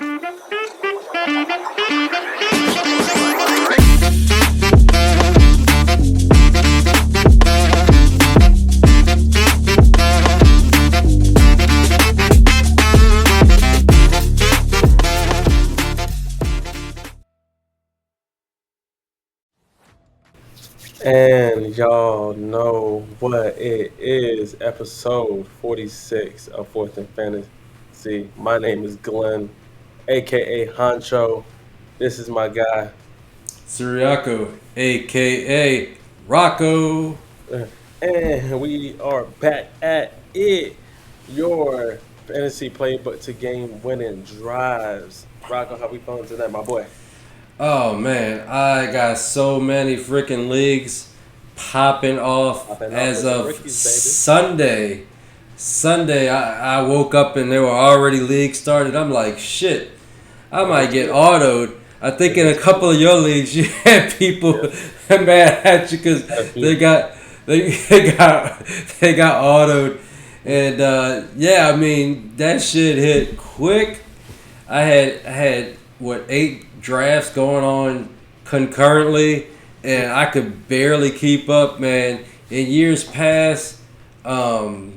And y'all know what it is, episode 46 of Fourth and Fantasy. My name is Glenn, aka Honcho. This is my guy. Siriaco, aka Rocco. And we are back at it. Your fantasy playbook to game winning drives. Rocco, how we feeling tonight, my boy? Oh man, I got so many freaking leagues popping off Popping off as with some of rookies, baby. Sunday. Sunday, I woke up and there were already leagues started. I'm like, shit, I might get autoed. I think in a couple of your leagues you had people mad at you because they got they got they got autoed, and yeah, I mean that shit hit quick. I had what 8 drafts going on concurrently, and I could barely keep up, man. In years past, I'd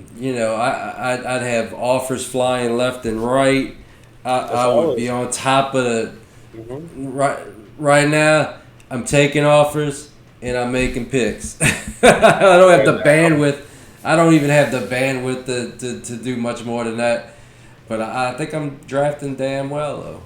have offers flying left and right. I would be on top of the right now. I'm taking offers and I'm making picks. I don't have the bandwidth. I don't even have the bandwidth to do much more than that. But I think I'm drafting damn well though.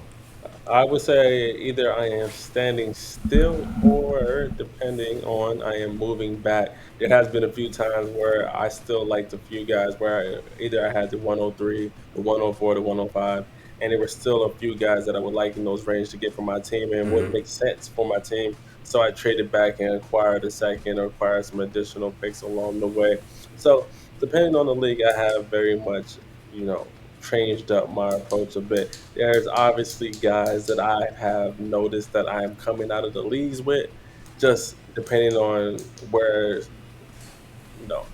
I would say either I am standing still or depending on I am moving back. There has been a few times where I still liked a few guys where either I had the 103, the 104, the 105, and there were still a few guys that I would like in those range to get for my team and would make sense for my team. So I traded back and acquired a second or acquired some additional picks along the way. So depending on the league, I have very much, you know, changed up my approach a bit. There's obviously guys that I have noticed that I am coming out of the leagues with, just depending on where,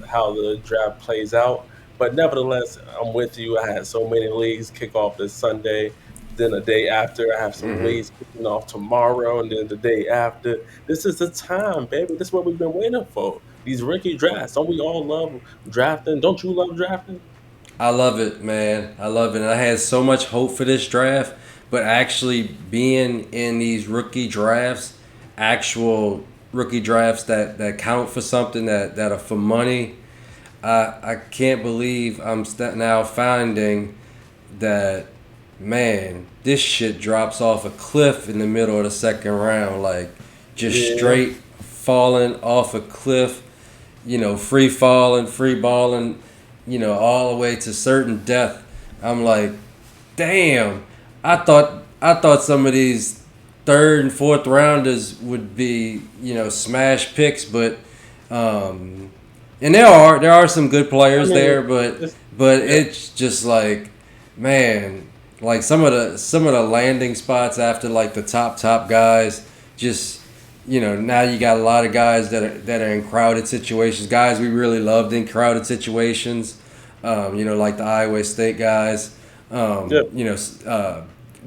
how the draft plays out. But nevertheless, I'm with you. I had so many leagues kick off this Sunday. Then the day after, I have some leagues kicking off tomorrow, and then the day after. This is the time, baby. This is what we've been waiting for. These rookie drafts. Don't we all love drafting? Don't you love drafting? I love it, man. I love it. And I had so much hope for this draft, but actually being in these rookie drafts, actual rookie drafts that count for something, that are for money, I can't believe I'm now finding that, man, this shit drops off a cliff in the middle of the second round. Like, just Yeah. straight falling off a cliff, free falling, free balling, all the way to certain death. I'm like, damn. I thought some of these third and fourth rounders would be, smash picks, but and there are some good players there, but it's just like, man, like some of the landing spots after like the top guys, just now you got a lot of guys that are in crowded situations, guys we really loved in crowded situations, like the Iowa State guys, Yep.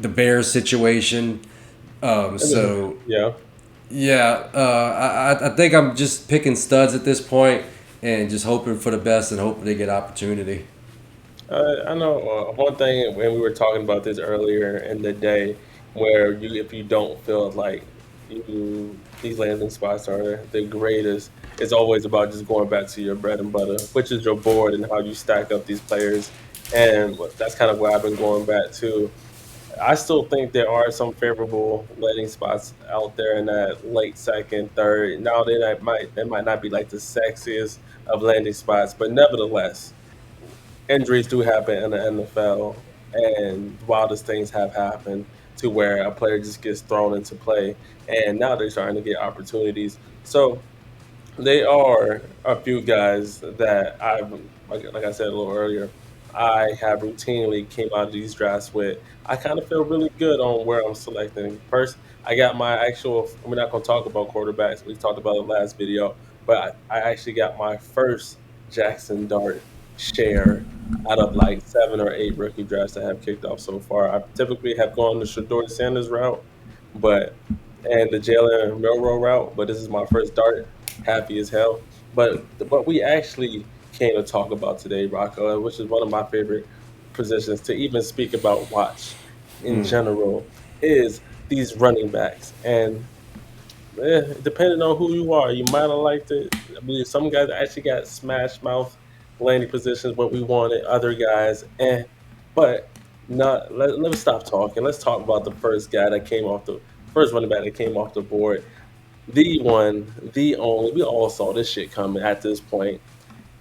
the Bears situation. So Yeah. yeah, I think I'm just picking studs at this point and just hoping for the best and hoping they get opportunity. I know one thing when we were talking about this earlier in the day, where if you don't feel like these landing spots are the greatest, it's always about just going back to your bread and butter, which is your board and how you stack up these players, and that's kind of where I've been going back to. I still think there are some favorable landing spots out there in that late second, third. Now they might not be like the sexiest of landing spots, but nevertheless injuries do happen in the NFL, and wildest things have happened to where a player just gets thrown into play, and now they're starting to get opportunities. So they are a few guys that like I said a little earlier, I have routinely came out of these drafts with. I kind of feel really good on where I'm selecting. First, I got my actual. We're not going to talk about quarterbacks. We talked about it last video, but I actually got my first Jackson Dart share out of like 7 or 8 rookie drafts that have kicked off so far. I typically have gone the Shador Sanders route, but and the Jalen Milrow route, but this is my first dart. Happy as hell. But what we actually came to talk about today, Rocco, which is one of my favorite positions to even speak about watch in general, is these running backs. And depending on who you are, you might have liked it. I believe some guys actually got smash mouth landing positions what we wanted. Other guys, but not. Let's stop talking. Let's talk about the first guy that came off the first running back that came off the board. The one, the only. We all saw this shit coming at this point.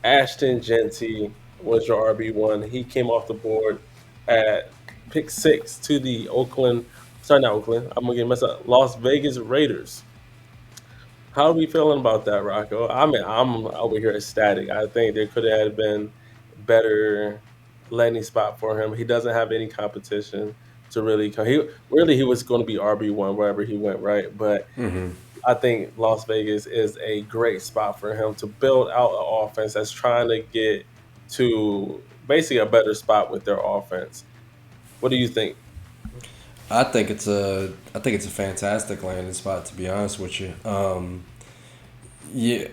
Ashton Jeanty was your RB1. He came off the board at pick 6 to the Oakland. Sorry, not Oakland. I'm gonna get messed up. Las Vegas Raiders. How are we feeling about that, Rocco? I mean, I'm over here ecstatic. I think there could have been better landing spot for him. He doesn't have any competition to really come. He was going to be RB1 wherever he went, right? But Mm-hmm. I think Las Vegas is a great spot for him to build out an offense that's trying to get to basically a better spot with their offense. What do you think? I think it's a fantastic landing spot, to be honest with you. Yeah,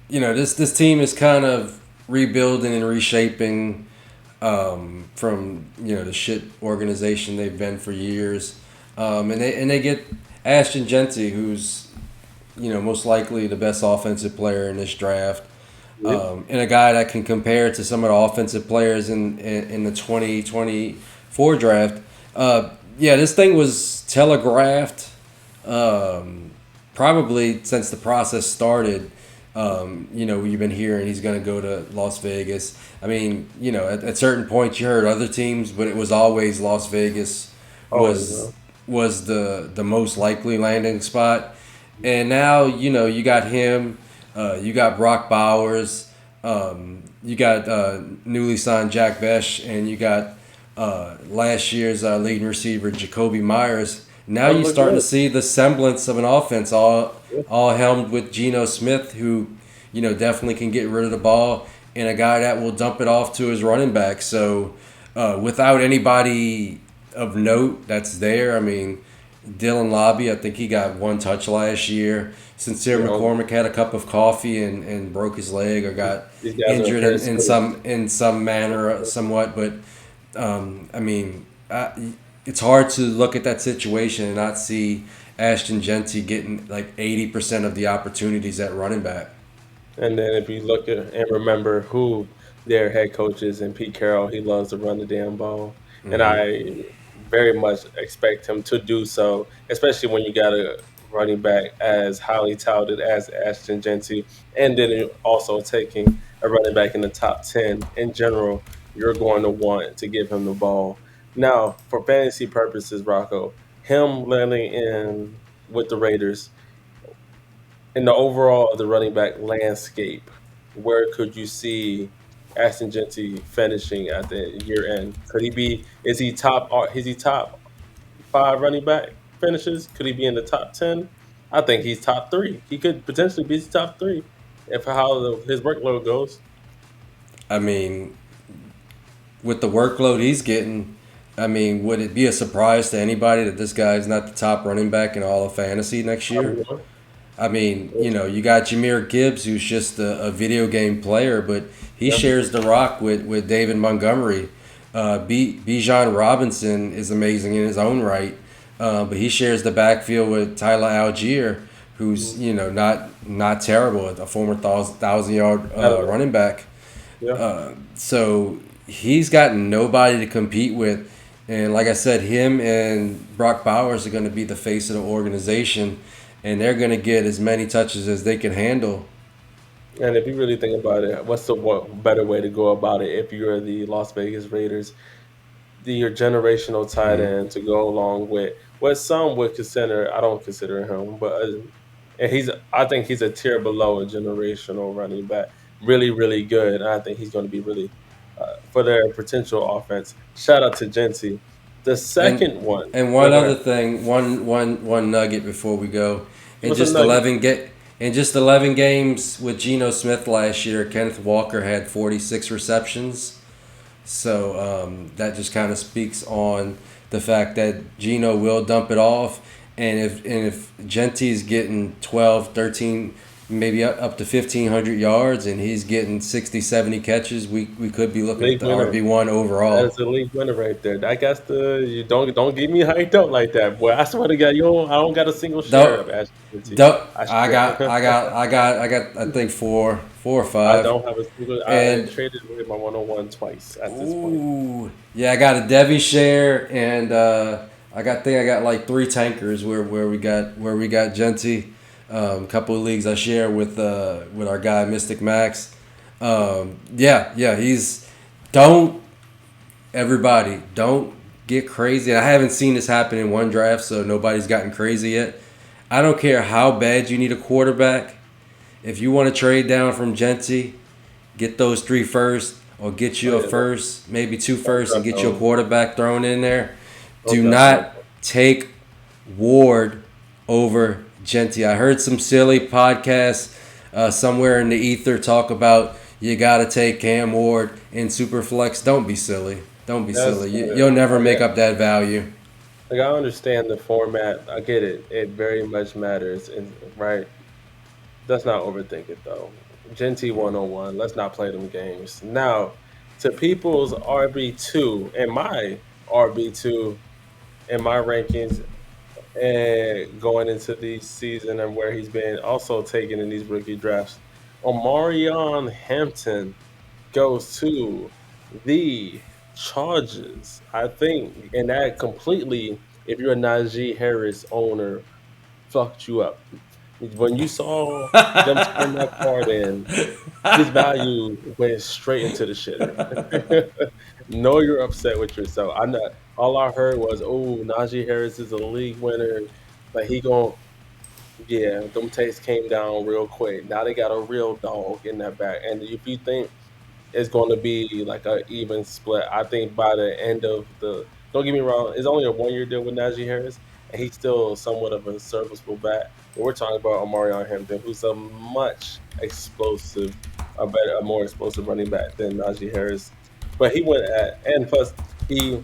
this team is kind of rebuilding and reshaping from the shit organization they've been for years, and they get Ashton Jeanty, who's most likely the best offensive player in this draft, Yeah. and a guy that can compare to some of the offensive players in the 2024 draft. Yeah, this thing was telegraphed probably since the process started. You've been hearing he's going to go to Las Vegas. I mean, at certain points you heard other teams, but it was always Las Vegas Always, was was the most likely landing spot. And now you got him, you got Brock Bowers, you got newly signed Jack Besh, and you got last year's leading receiver Jacoby Myers. Now that you're looked starting to good. see the semblance of an offense, all Yeah. all helmed with Geno Smith, who definitely can get rid of the ball, and a guy that will dump it off to his running back. So without anybody of note that's there, I mean, Dylan Lobby, I think he got one touch last year. Sincere You know, McCormick had a cup of coffee and broke his leg or got these guys are injured very in skilled. some manner, somewhat. But I mean, it's hard to look at that situation and not see Ashton Jeanty getting like 80% of the opportunities at running back. And then if you look at and remember who their head coach is in Pete Carroll, he loves to run the damn ball. And Hmm. I very much expect him to do so, especially when you got a running back as highly touted as Ashton Jeanty, and then also taking a running back in the top 10 in general, you're going to want to give him the ball. Now, for fantasy purposes, Rocco, him landing in with the Raiders, in the overall of the running back landscape, where could you see Ashton Jeanty finishing at the year end? Could he be? Is he top? Is he top 5 running back finishes? Could he be in the top 10? I think he's top 3. He could potentially be top 3 if how his workload goes. I mean, with the workload he's getting, I mean, would it be a surprise to anybody that this guy's not the top running back in all of fantasy next year? RB1. I mean, you got Jameer Gibbs, who's just a video game player, but he Yeah. shares the rock with David Montgomery. Bijan Robinson is amazing in his own right, but he shares the backfield with Tyler Algier, who's not terrible, a former 1,000-yard Better. running back. Yeah. So he's got nobody to compete with. And like I said, him and Brock Bowers are going to be the face of the organization, and they're going to get as many touches as they can handle. And if you really think about it, what's the better way to go about it if you're the Las Vegas Raiders? Your generational tight Hmm. end to go along with what some would consider. I don't consider him, but and he's. I think he's a tier below a generational running back. Really, really good. And I think he's going to be really for their potential offense. Shout out to Genty. The And second one. and Yeah, one go other ahead. thing, one nugget before we go. In What's a just nugget? 11 games with Geno Smith last year, Kenneth Walker had 46 receptions. So that just kind of speaks on the fact that Geno will dump it off. And if Jeanty is getting 12, 13, maybe up to 1,500 yards and he's getting 60, 70 catches, we could be looking at League the winner. RB1 That's overall. the league winner right there. I guess you don't get me hyped up like that, boy. I swear to God, I don't got a single share Don't, of Ashton Jeanty. don't, I I think four or I five. don't have a single. I And traded away my 101 twice at this point. ooh, yeah, I got a Devi share, and think I got like three tankers where we got Genty. A couple of leagues I share with our guy Mystic Max. Yeah, he's don't everybody don't get crazy. I haven't seen this happen in one draft, so nobody's gotten crazy yet. I don't care how bad you need a quarterback. If you want to trade down from Genty, get those three first, or get Oh you a yeah, first, maybe two don't first, and draft get your no, quarterback thrown in there. don't Do draft no. not take Ward over Genty. I heard some silly podcasts somewhere in the ether talk about you got to take Cam Ward in Superflex. Don't be silly. Don't be That's silly. You'll never make up that value. like I understand the format. I get it. It very much matters, and right. Let's not overthink it though. Genty 101. Let's not play them games. Now, to people's RB2 and my RB2 in my rankings and going into the season and where he's been also taken in these rookie drafts. Omarion Hampton goes to the Chargers. I think, and that completely, if you're a Najee Harris owner, fucked you up. When you saw them turn that card in, his value went straight into the shitter. Know you're upset with yourself. I know all I heard was, "Oh, Najee Harris is a league winner, but he gon' yeah." Them takes came down real quick. Now they got a real dog in that back, and if you think it's going to be like a even split. I think by the end of the, don't get me wrong, it's only a 1 year deal with Najee Harris, and he's still somewhat of a serviceable bat. But we're talking about Omarion Hampton, who's a much explosive, a more explosive running back than Najee Harris. But he went at, and plus he,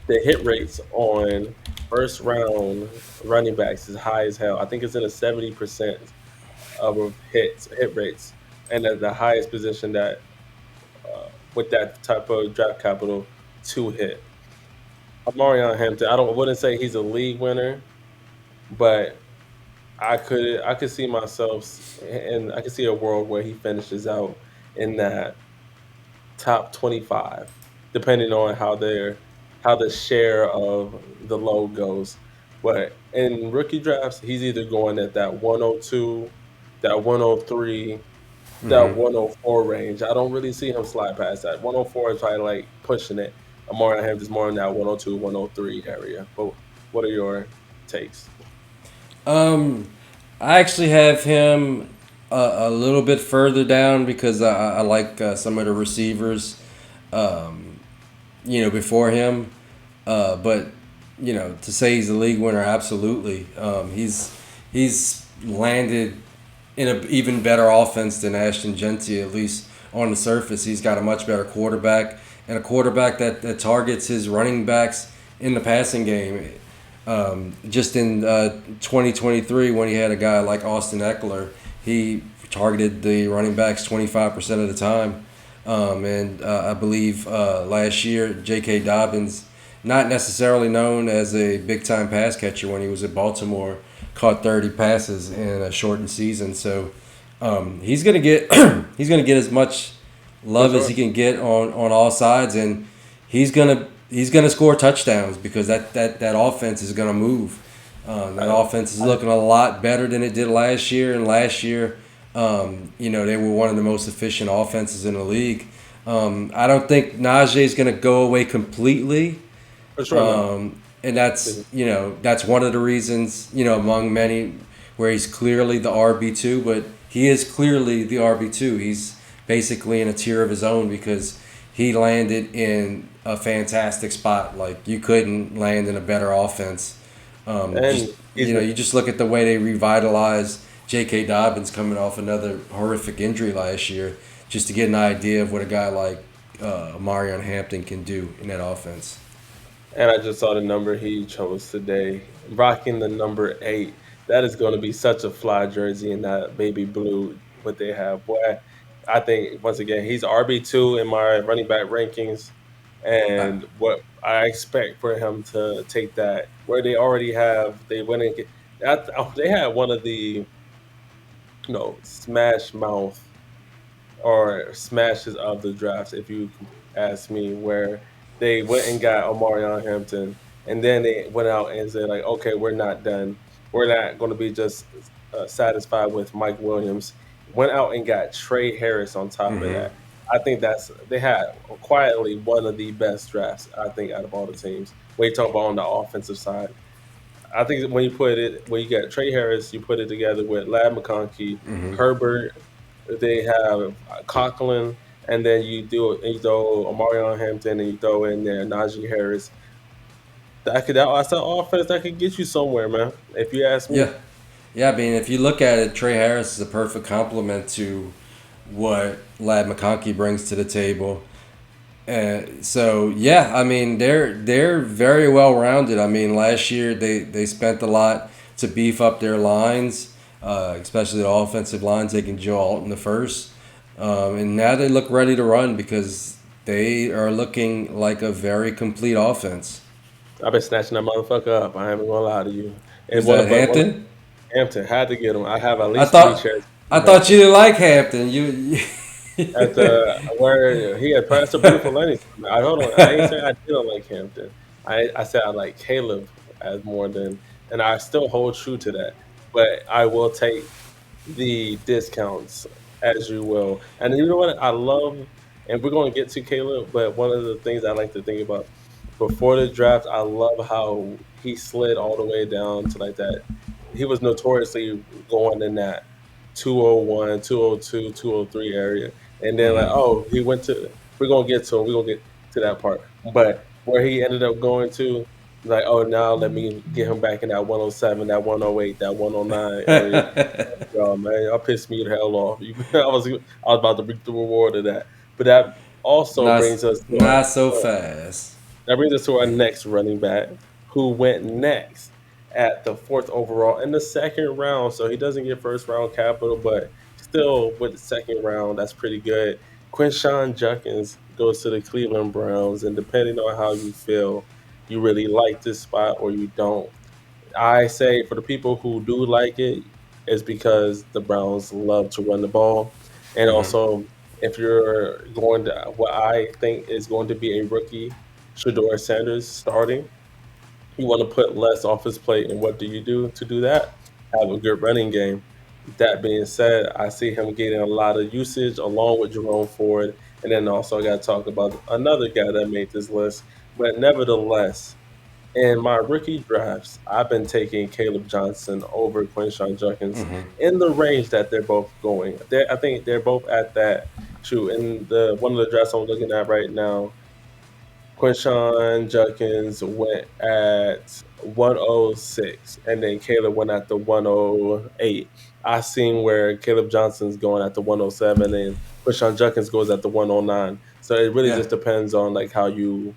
the hit rates on first round running backs is high as hell. I think it's in the 70% of hit rates, and at the highest position that with that type of draft capital to hit. Omarion Hampton, wouldn't say he's a league winner, but I could see myself and I could see a world where he finishes out in that top 25, depending on how the share of the load goes. But in rookie drafts, he's either going at that 102, that 103, that 104 range. I don't really see him slide past that. 104 is probably like pushing it. Amari Hampton's more in that 102, 103 area. But what are your takes? Um, I actually have him a little bit further down because I like some of the receivers, um, before him. But to say he's a league winner, absolutely. He's landed in an even better offense than Ashton Jeanty, at least on the surface. He's got a much better quarterback and a quarterback that targets his running backs in the passing game. Just in 2023, when he had a guy like Austin Eckler, he targeted the running backs 25% of the time. And I believe last year, J.K. Dobbins, not necessarily known as a big-time pass catcher when he was at Baltimore, caught 30 passes in a shortened season. So he's gonna get he's gonna get as much For love as he sure. can get on all sides, and he's gonna score touchdowns because that offense is gonna move. That I, offense is looking a lot better than it did last year, and last year, they were one of the most efficient offenses in the league. I don't think Najee is gonna go away completely. for sure, no. And that's one of the reasons, among many, where he's clearly the RB2, but he is clearly the RB2. He's basically in a tier of his own because he landed in a fantastic spot. Like, you couldn't land in a better offense. And he's You just look at the way they revitalized J.K. Dobbins coming off another horrific injury last year, just to get an idea of what a guy like Omarion Hampton can do in that offense. And I just saw the number he chose today, rocking the number 8. That is going to be such a fly jersey in that baby blue. What they have, boy. I think once again he's RB2 in my running back rankings, I, and what I expect for him to take that where they already have they went and get that. They had one of the smash mouth or smashes of the drafts, if you ask me, where they went and got Omarion Hampton, and then they went out and said like, okay, we're not done. We're not going to be just satisfied with Mike Williams. Went out and got Trey Harris on top of mm-hmm. that. I think they had quietly one of the best drafts I think out of all the teams. When you talk about on the offensive side, I think when you get Trey Harris, you put it together with Lad McConkey, Mm-hmm. Herbert, they have Conklin, and then you throw Omarion Hampton, and you throw in there Najee Harris. That's an offense that could get you somewhere, man. If you ask me. Yeah, yeah. I mean, if you look at it, Trey Harris is a perfect complement to what Lad McConkey brings to the table. So yeah, I mean they're very well rounded. I mean last year they spent a lot to beef up their lines, especially the offensive lines. They can Joe Alt in the first, and now they look ready to run because they are looking like a very complete offense. I've been snatching that motherfucker up. I ain't even gonna lie to you. And Who's that, one of Hampton? Hampton had to get him. I have at I least three thought shares I of him. thought you didn't like Hampton. You At the where he had passed a beautiful landing. I don't know. I ain't saying I didn't like Hampton. I said I like Caleb as more than, and I still hold true to that. But I will take the discounts as you will. And you know what I love, and we're going to get to Caleb, but one of the things I like to think about before the draft, I love how he slid all the way down to like that. He was notoriously going in that 201, 202, 203 area. And then like, Mhm. oh, he went to we're gonna get to him, we're gonna get to that part. But where he ended up going to, like, oh now let me get him back in that 107, that 108, that 109 area. Oh man, y'all pissed me the hell off. I was about to reap the reward of that. But also not brings us to not so fast. our next running back, who went next at the 4th overall in the second round. So he doesn't get first round capital, but still with the second round, that's pretty good. Quinshawn Judkins goes to the Cleveland Browns, and depending on how you feel, you really like this spot or you don't. I say for the people who do like it, is because the Browns love to run the ball. And Hmm. also, if you're going to what I think is going to be a rookie, Shador Sanders starting, you want to put less off his plate. And what do you do to do that? Have a good running game. That being said, I see him getting a lot of usage along with Jerome Ford. And then also, I got to talk about another guy that made this list. But nevertheless, in my rookie drafts, I've been taking Kaleb Johnson over Quinshon Judkins Hmm. in the range that they're both going. I think they're both at that. True. In the one of the drafts I'm looking at right now, Quinshon Judkins went at 106, and then Caleb went at the 108. I seen where Caleb Johnson's going at the 107, and Quinshon Judkins goes at the 109. So it really Yeah. just depends on like how you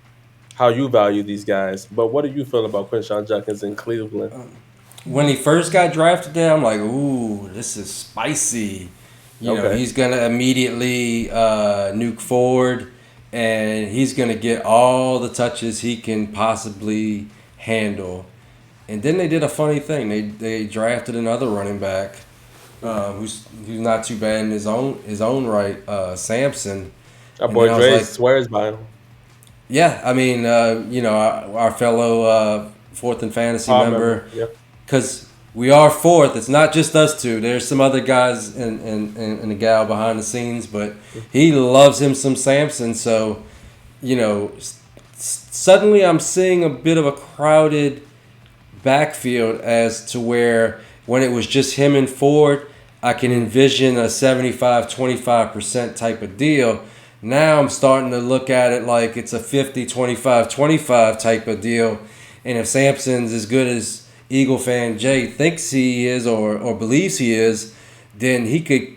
value these guys. But what do you feel about Quinshon Judkins in Cleveland? When he first got drafted there, I'm like, ooh, this is spicy. You know, Okay. he's gonna immediately nuke forward, and he's gonna get all the touches he can possibly handle. And then they did a funny thing. They drafted another running back, who's not too bad in his own right, Sampson. Our And then boy I was Dre like, swears by him. yeah, I mean, our fellow fourth and fantasy I remember. member, Yeah. because we are fourth. It's not just us two. There's some other guys and a gal behind the scenes, but he loves him some Samson. So, suddenly I'm seeing a bit of a crowded backfield as to where when it was just him and Ford, I can envision a 75-25% type of deal. Now I'm starting to look at it like it's a 50-25-25 type of deal. And if Sampson's as good as Eagle fan Jay thinks he is or believes he is, then he could,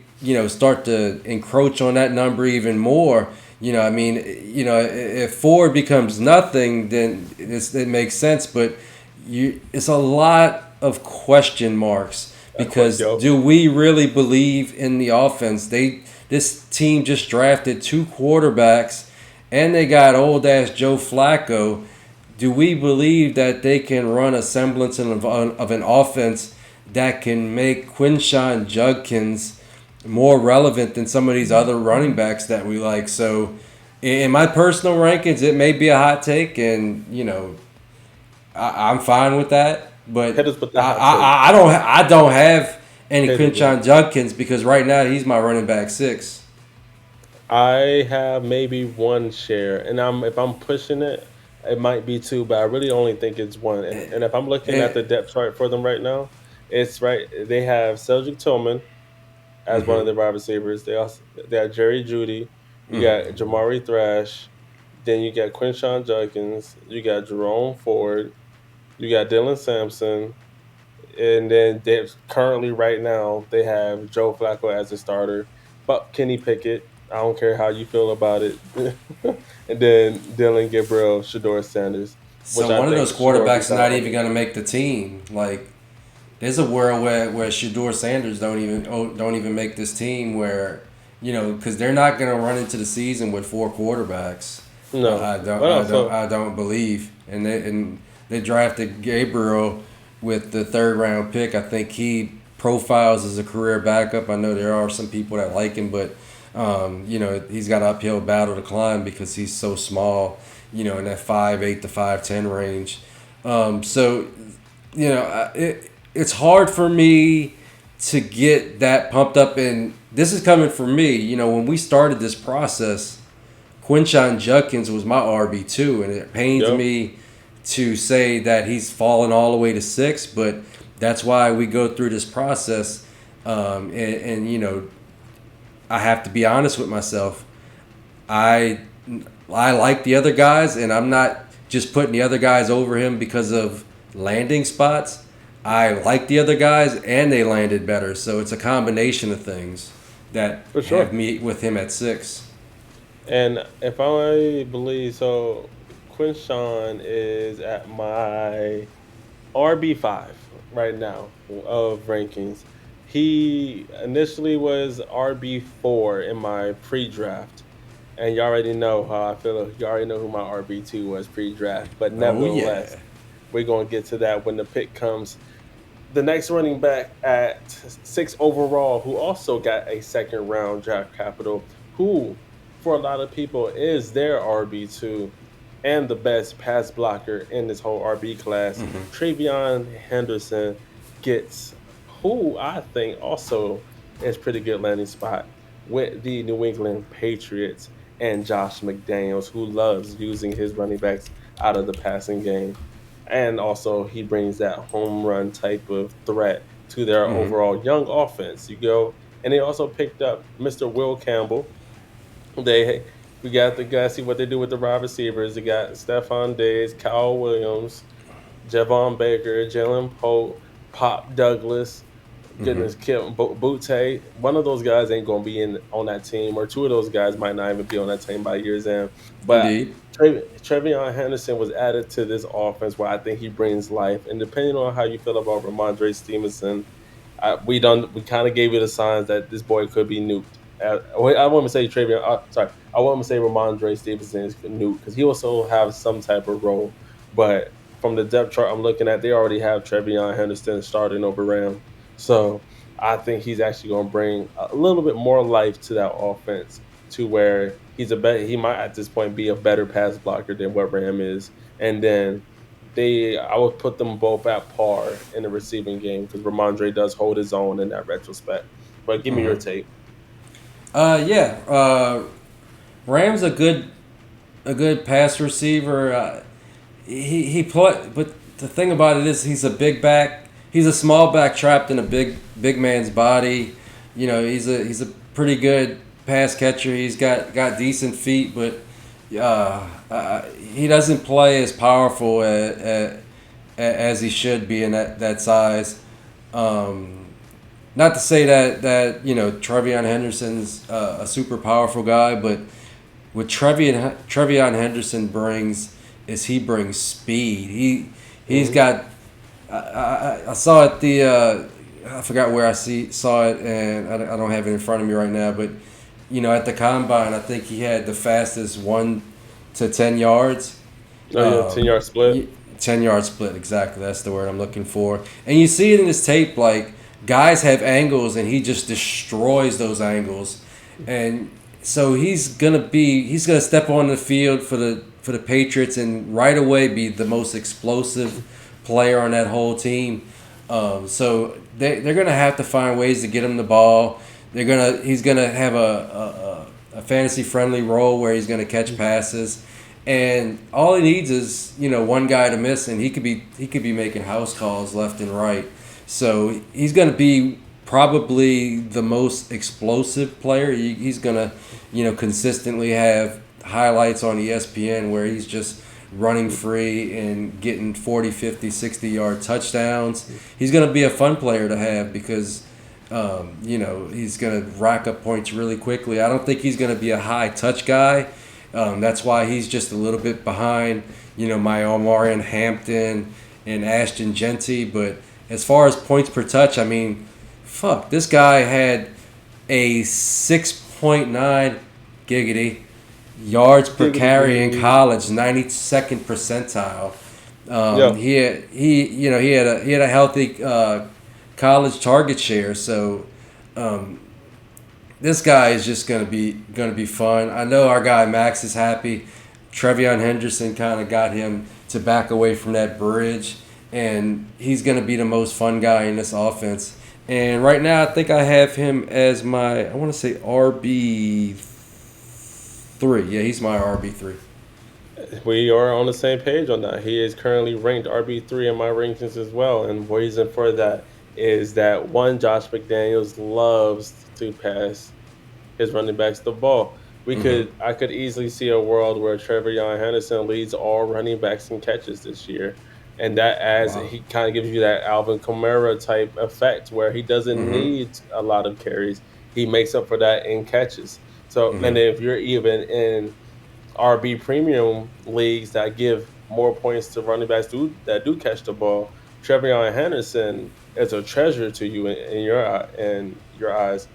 start to encroach on that number even more. I mean, if Ford becomes nothing, then it makes sense. But it's a lot of question marks because Yo, do we really believe in the offense? This team just drafted two quarterbacks, and they got old ass Joe Flacco. Do we believe that they can run a semblance of an offense that can make Quinshawn Judkins more relevant than some of these other running backs that we like? So, in my personal rankings, it may be a hot take, and I'm fine with that. But hit us with the hot take. I don't have any Hit it, bro. Quinshawn Judkins because right now he's my running back six. I have maybe one share, and if I'm pushing it, it might be two, but I really only think it's one. And if I'm looking at the And, depth chart for them right now, it's right. They have Cedric Tillman as one of mm-hmm, the wide receivers. They have Jerry Judy. You got mm-hmm. Jamari Thrash. Then you got Quinshawn Judkins. You got Jerome Ford. You got Dylan Sampson. And then they currently right now they have Joe Flacco as a starter, but Kenny Pickett. I don't care how you feel about it. And then Dylan Gabriel, Shador Sanders, which So I one of think those Shador beats quarterbacks out not all even these. going to make the team. Like there's a world where Shador Sanders don't even make this team where because they're not going to run into the season with four quarterbacks. No, but also I don't believe, and they drafted Gabriel with the third round pick. I think he profiles as a career backup. I know there are some people that like him, but he's got an uphill battle to climb because he's so small. In that 5'8" to 5'10" range. So it's hard for me to get that pumped up. And this is coming from me. When we started this process, Quinshawn Judkins was my RB2, and it pains yep, me to say that he's fallen all the way to six, but that's why we go through this process. And I have to be honest with myself. I I like the other guys, and I'm not just putting the other guys over him because of landing spots. I like the other guys, and they landed better. So it's a combination of things that for have sure. me with him at six. And if I believe so, Quinshawn is at my RB5 right now of rankings. He initially was RB4 in my pre-draft, and you already know how I feel. You already know who my RB2 was pre-draft, but Oh nevertheless, yeah. we're gonna get to that when the pick comes. The next running back at six overall, who also got a second round draft capital, who for a lot of people is their RB2 and the best pass blocker in this whole RB class. Hmm. TreVeyon Henderson gets who I think also is pretty good landing spot with the New England Patriots and Josh McDaniels, who loves using his running backs out of the passing game. And also, he brings that home run type of threat to their Hmm. overall young offense. You go, and they also picked up Mr. Will Campbell. They we got the guys see what they do with the wide receivers. They got Stephon Diggs, Kyle Williams, Javon Baker, Jalen Pope, Pop Douglas. Hmm. Goodness, Kim Butte. One of those guys ain't gonna be in on that team, or two of those guys might not even be on that team by year's end. But Indeed. TreVeyon Henderson was added to this offense where I think he brings life. And depending on how you feel about Ramondre Stevenson, we kind of gave you the signs that this boy could be nuked. I want to say TreVeyon. Sorry, I want to say Ramondre Stevenson is nuked because he also have some type of role. But from the depth chart I'm looking at, they already have TreVeyon Henderson starting over Ram. So I think he's actually going to bring a little bit more life to that offense, to where he might at this point be a better pass blocker than what Ram is. And then I would put them both at par in the receiving game because Ramondre does hold his own in that retrospect. But give me your Hmm. take. Yeah. Ram's a good pass receiver. He play, but the thing about it is he's a big back. He's a small back trapped in a big man's body. He's a pretty good pass catcher. He's got decent feet, but he doesn't play as powerful as he should be in that size. Um, Not to say that TreVeyon Henderson's a super powerful guy, but what TreVeyon Henderson brings is he brings speed. He's Hmm. got. I saw it I forgot where saw it, and I don't have it in front of me right now. But at the combine, I think he had the fastest 1 to 10 yards. Oh yeah, Um, 10 yard split. 10 yard split, exactly. That's the word I'm looking for. And you see it in his tape, like guys have angles, and he just destroys those angles. And so he's gonna step on the field for the Patriots and right away be the most explosive player on that whole team. So they're gonna have to find ways to get him the ball. He's gonna have a fantasy friendly role where he's gonna catch passes, and all he needs is one guy to miss, and he could be making house calls left and right. So he's gonna be probably the most explosive player. He's gonna consistently have highlights on ESPN where he's just running free and getting 40, 50, 60-yard touchdowns. He's going to be a fun player to have because, he's going to rack up points really quickly. I don't think he's going to be a high touch guy. That's why he's just a little bit behind, my Omarion Hampton and Ashton Jeanty. But as far as points per touch, I mean, fuck, this guy had a 6.9 giggity yards per Giggity, carry in giggity. college, 92nd percentile. Yo, He had a healthy college target share, so um, this guy is just gonna be fun. I know our guy Max is happy. TreVeyon Henderson kind of got him to back away from that bridge, and he's gonna be the most fun guy in this offense. And right now, I think I have him as I want to say RB3. Yeah, he's my RB3. we are on the same page on that. He is currently ranked RB3 in my rankings as well. And the reason for that is that one, Josh McDaniels loves to pass his running backs the ball. Mm-hmm. I could easily see a world where TreVeyon Henderson leads all running backs in catches this year. And that adds, Wow. he kind of gives you that Alvin Kamara type effect where he doesn't Mm-hmm. need a lot of carries. He makes up for that in catches. So, and Mm-hmm. if you're even in RB premium leagues that give more points to running backs that do catch the ball, TreVeyon Henderson is a treasure to you in your eyes.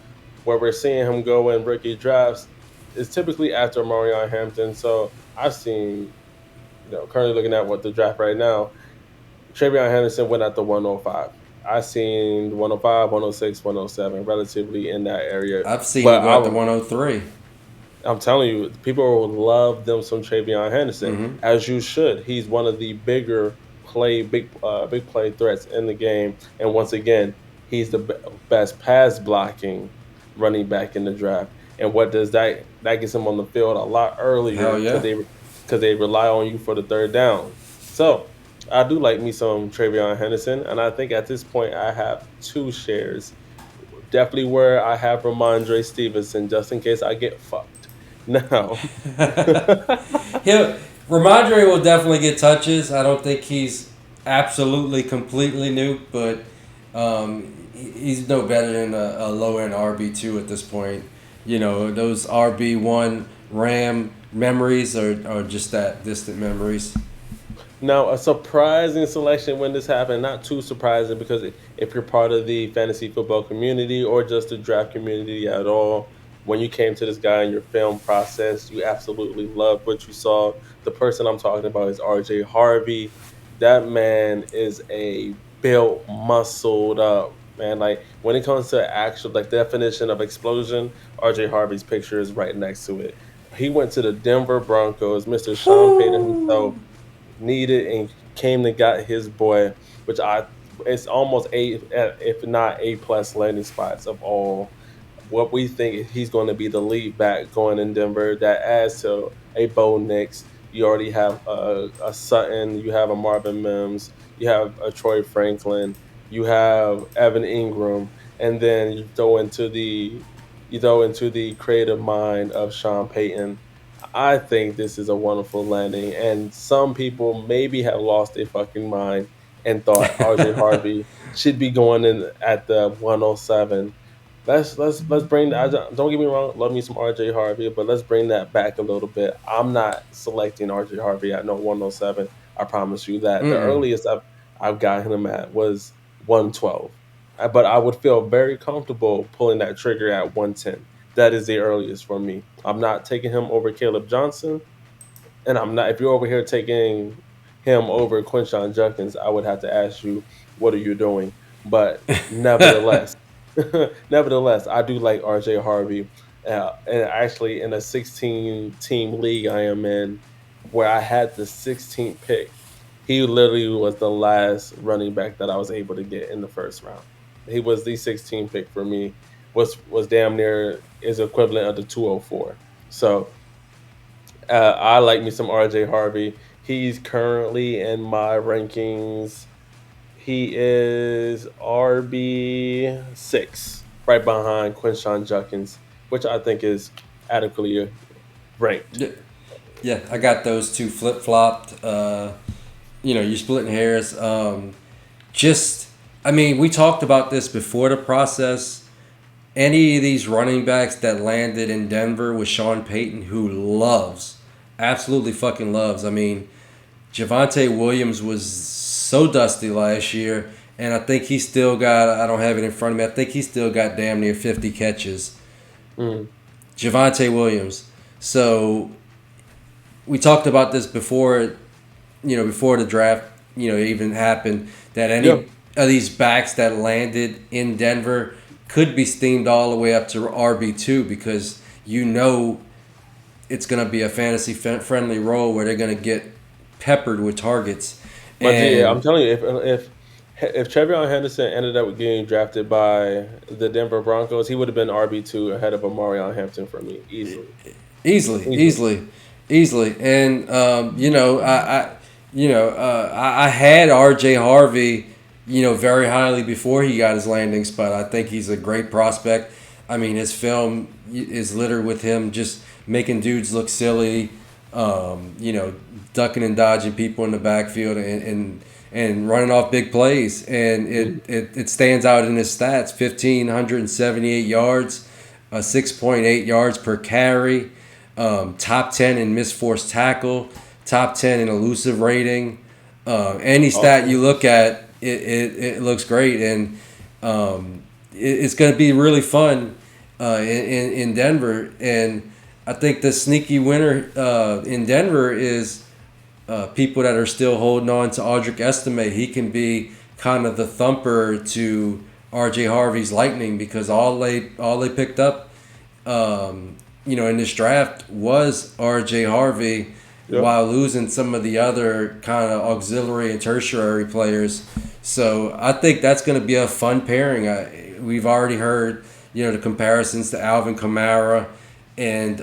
Where we're seeing him go in rookie drafts is typically after Omarion Hampton. So I've seen, currently looking at what the draft right now, TreVeyon Henderson went at the 105. I've seen 105, 106, 107, relatively in that area. I've seen him But go at the 103. I'm telling you, people will love them some TreVeyon Henderson, Mm-hmm. as you should. He's one of the big play threats in the game, and once again, he's the best pass blocking running back in the draft. And what does that? That gets him on the field a lot earlier Hell because yeah. they rely on you for the third down. So I do like me some TreVeyon Henderson, and I think at this point I have two shares. Definitely where I have Ramondre Stevenson, just in case I get fucked. Now, He'll Ramondre will definitely get touches. I don't think he's absolutely completely new, but he's no better than a low end RB2 at this point. Those RB1 Ram memories are just that distant memories. now a surprising selection when this happened. Not too surprising because if you're part of the fantasy football community or just the draft community at all, when you came to this guy in your film process, you absolutely loved what you saw. The person I'm talking about is RJ Harvey. That man is a built, muscled up man. Like when it comes to actual like definition of explosion, RJ Harvey's picture is right next to it. He went to the Denver Broncos. Mr. Sean Payton himself needed and came and got his boy, which I it's almost a if not A plus landing spots of all. What we think he's going to be the lead back going in Denver. That adds to a Bo Nix. You already have a Sutton. You have a Marvin Mims. You have a Troy Franklin. You have Evan Ingram, and then you throw into the creative mind of Sean Payton. I think this is a wonderful landing, and some people maybe have lost their fucking mind and thought RJ Harvey should be going in at the 107. let's bring. Don't get me wrong. Love me some RJ Harvey, but let's bring that back a little bit. I'm not selecting RJ Harvey at no 107. I promise you that. The Mm-mm. earliest I've got him at was 112. But I would feel very comfortable pulling that trigger at 110. That is the earliest for me. I'm not taking him over Kaleb Johnson, and I'm not. If you're over here taking him over Quinshon Judkins, I would have to ask you, what are you doing? But nevertheless, nevertheless, I do like RJ Harvey. And actually, in a 16 team league I am in, where I had the 16th pick, he literally was the last running back that I was able to get in the first round. He was the 16th pick for me. Was damn near is equivalent of the 204. So I like me some RJ Harvey. He's currently in my rankings. He is RB6, right behind Quinshon Judkins, which I think is adequately ranked. Yeah, yeah, I got those two flip flopped. You're splitting hairs. Just, I mean, we talked about this before the process. Any of these running backs that landed in Denver with Sean Payton, who loves, absolutely fucking loves. I mean, Javonte Williams was so dusty last year, and I think he still got, I don't have it in front of me, I think he still got damn near 50 catches. Mm. Javonte Williams. So we talked about this before, before the draft, even happened, that any Yeah, of these backs that landed in Denver could be steamed all the way up to RB2 because it's going to be a fantasy friendly role where they're going to get peppered with targets. but yeah, I'm And telling you, if TreVeyon Henderson ended up getting drafted by the Denver Broncos, he would have been RB2 ahead of Omarion Hampton for me easily, easily, easily. easily, easily. And, I had RJ Harvey, very highly before he got his landing spot. I think he's a great prospect. I mean, his film is littered with him just making dudes look silly, ducking and dodging people in the backfield and running off big plays. And Mhm. it stands out in his stats: 1,578 yards, 6.8 yards per carry, top 10 in missed forced tackle, top 10 in elusive rating. Any stat Awesome. you look at, it looks great, and it's going to be really fun in Denver. And I think the sneaky winner in Denver is people that are still holding on to Audric Estime. He can be kind of the thumper to RJ Harvey's Lightning because all they picked up, in this draft was RJ Harvey, Yep. while losing some of the other kind of auxiliary and tertiary players. So I think that's going to be a fun pairing. We've already heard, the comparisons to Alvin Kamara and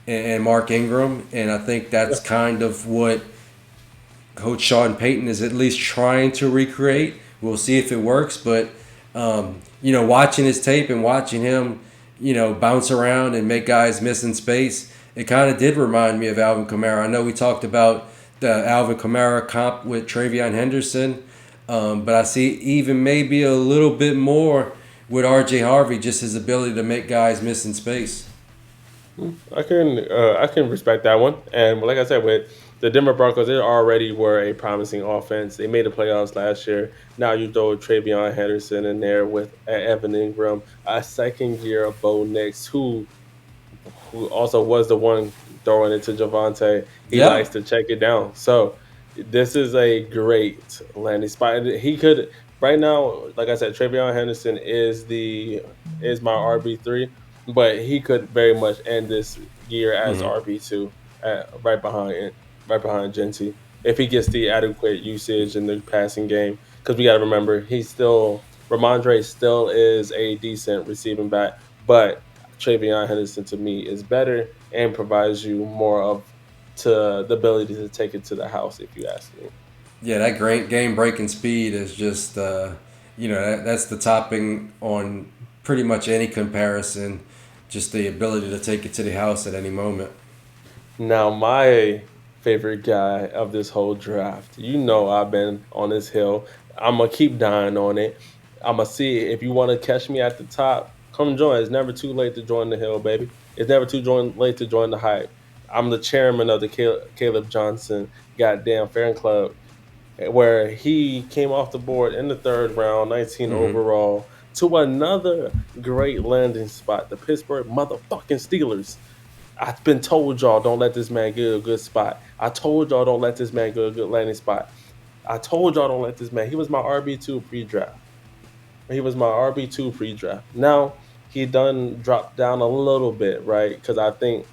and Mark Ingram, and I think Yeah. that's kind of what Coach Sean Payton is at least trying to recreate. We'll see if it works, but watching his tape and watching him, bounce around and make guys miss in space, it kind of did remind me of Alvin Kamara. I know we talked about the Alvin Kamara comp with TreVeyon Henderson, but I see even maybe a little bit more with RJ Harvey, just his ability to make guys miss in space. I can respect that one. And like I said, with the Denver Broncos, they already were a promising offense. They made the playoffs last year. Now you throw TreVeyon Henderson in there with Evan Ingram, a second year of Bo Nix, who also was the one throwing it to Javante. He Yeah. likes to check it down. So this is a great landing spot. He could right now, like I said, TreVeyon Henderson is my RB3, but he could very much end this year as Hmm. RB2, right behind Jeanty, if he gets the adequate usage in the passing game. Because we got to remember, Ramondre still is a decent receiving back, but TreVeyon Henderson to me is better and provides you more of to the ability to take it to the house, if you ask me. Yeah, that great game breaking speed is just, that's the topping on pretty much any comparison. Just the ability to take it to the house at any moment. Now, my favorite guy of this whole draft, I've been on this hill. I'm gonna keep dying on it. I'm gonna see if you want to catch me at the top. Come join. It's never too late to join the hill, baby. It's never late to join the hype. I'm the chairman of the Kaleb Johnson goddamn fan club, where he came off the board in the third round, 19 Mm-hmm. overall, to another great landing spot, the Pittsburgh motherfucking Steelers. I've been told y'all don't let this man get a good spot. I told y'all don't let this man get a good landing spot. I told y'all don't let this man. He was my RB2 pre-draft. He was my RB2 pre-draft. Now he done dropped down a little bit, right? Because I think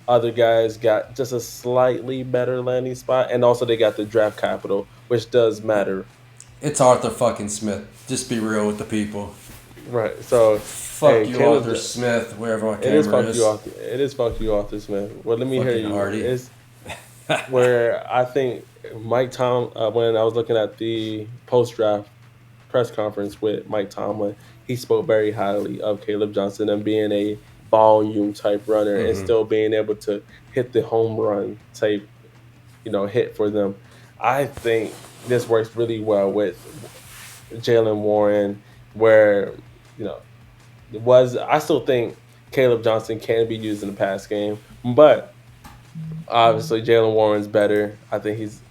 other guys got just a slightly better landing spot, and also they got the draft capital, which does matter, It's Arthur fucking Smith. Just be real with the people. right? So, Fuck hey, you, Caleb, Arthur Smith, wherever my it is camera fuck you is. off. It is fuck you off this man. Well, let me hear Fucking you. Hardy. It's where I think Mike Tom, when I was looking at the post draft press conference with Mike Tomlin, he spoke very highly of Kaleb Johnson and being a volume type runner and Mm-hmm. still being able to hit the home run type, hit for them. I think this works really well with Jalen Warren, where you know it was. I still think Kaleb Johnson can be used in the pass game, but obviously, Jalen Warren's better. I think he's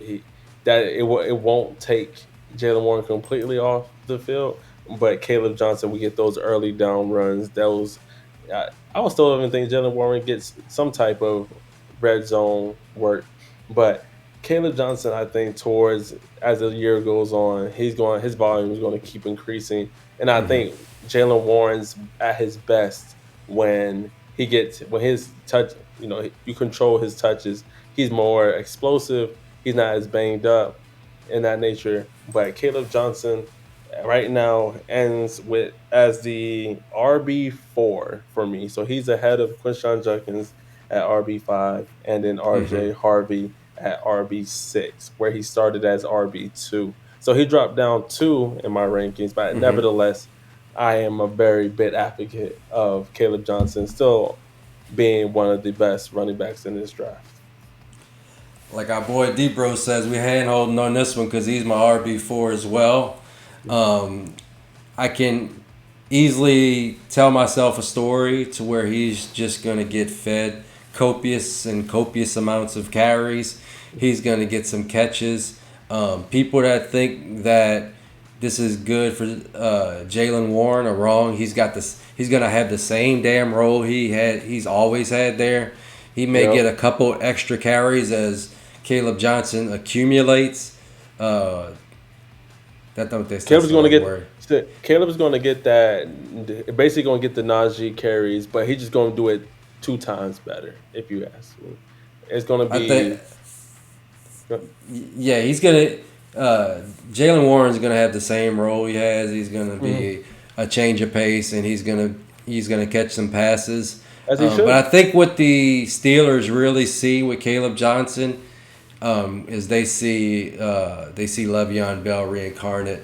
he that it won't take Jalen Warren completely off the field, but Caleb Johnson, we get those early down runs. Those I would still even think Jalen Warren gets some type of red zone work, but Caleb Johnson, I think towards as the year goes on, his volume is going to keep increasing, and I Mm-hmm. think Jalen Warren's at his best when his touch, you control his touches. He's more explosive. He's not as banged up in that nature. But Caleb Johnson right now ends with as the RB4 for me. So he's ahead of Quinshawn Judkins at RB5 and then Mm-hmm. RJ Harvey at RB6, where he started as RB2. So he dropped down two in my rankings, but Mm-hmm. nevertheless, I am a very big advocate of Caleb Johnson still being one of the best running backs in this draft. Like our boy D-Bro says, we hand holding on this one because he's my RB4 as well. Um, I can easily tell myself a story to where he's just going to get fed copious amounts of carries. He's going to get some catches. People that think that this is good for Jalen Warren are wrong. He's got this. He's going to have the same damn role he's always had there. He may get Yep. a couple extra carries as Kaleb Johnson accumulates. Uh, that's Caleb's the going to right get word. Caleb's going to get that. Basically, going to get the Najee carries, but he's just going to do it two times better. If you ask me, it's going to I think, be. yeah, he's gonna. Jalen Warren's gonna have the same role he has. He's gonna Mhm. be a change of pace, and he's gonna catch some passes. As he But I should. think what the Steelers really see with Kaleb Johnson is they see Le'Veon Bell reincarnate.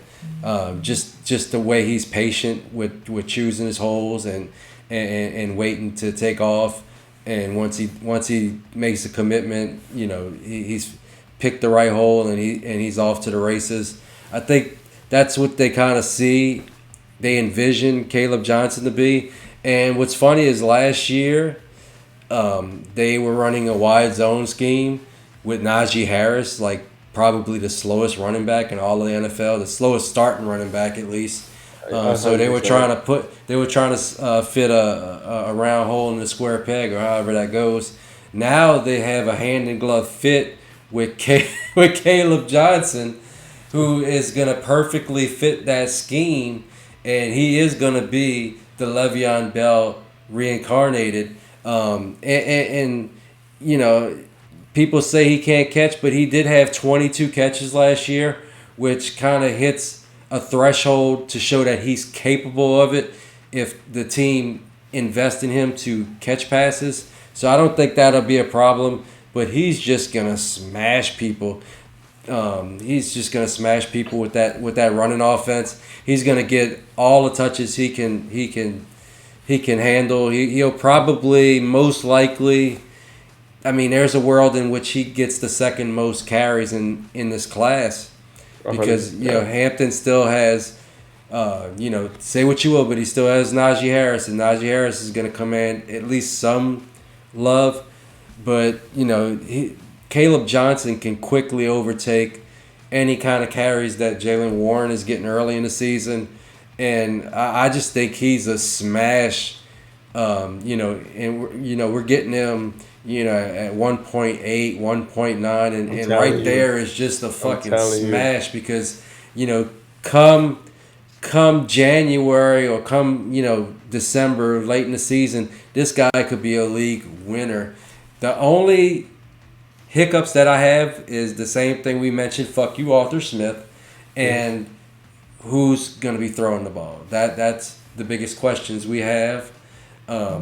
Just the way he's patient with choosing his holes and waiting to take off. And once he makes a commitment, he's picked the right hole and he's off to the races. I think that's what they kind of see. They envision Kaleb Johnson to be. And what's funny is last year they were running a wide zone scheme with Najee Harris, like probably the slowest running back in all of the NFL, the slowest starting running back at least. A So hundred they were trying percent. to fit a round hole in the square peg or however that goes. Now they have a hand in glove fit with with Kaleb Johnson, who is gonna perfectly fit that scheme, and he is gonna be the Le'Veon Bell reincarnated. And you know, people say he can't catch, but he did have 22 catches last year, which kind of hits a threshold to show that he's capable of it if the team invests in him to catch passes. So I don't think that'll be a problem, but he's just gonna smash people. He's just gonna smash people with that running offense. He's gonna get all the touches he can handle. He'll probably most likely. I mean, there's a world in which he gets the second most carries in this class A hundred. because Yeah. Hampton still has Say what you will, but he still has Najee Harris, and Najee Harris is going to command at least some love. But Kaleb Johnson can quickly overtake any kind of carries that Jalen Warren is getting early in the season, and I just think he's a smash. We're getting him, at 1.8, 1.9, and right there is just a fucking smash because, come January or come, December, late in the season, this guy could be a league winner. The only hiccups that I have is the same thing we mentioned, fuck you, Arthur Smith, and who's going to be throwing the ball. That's the biggest questions we have. I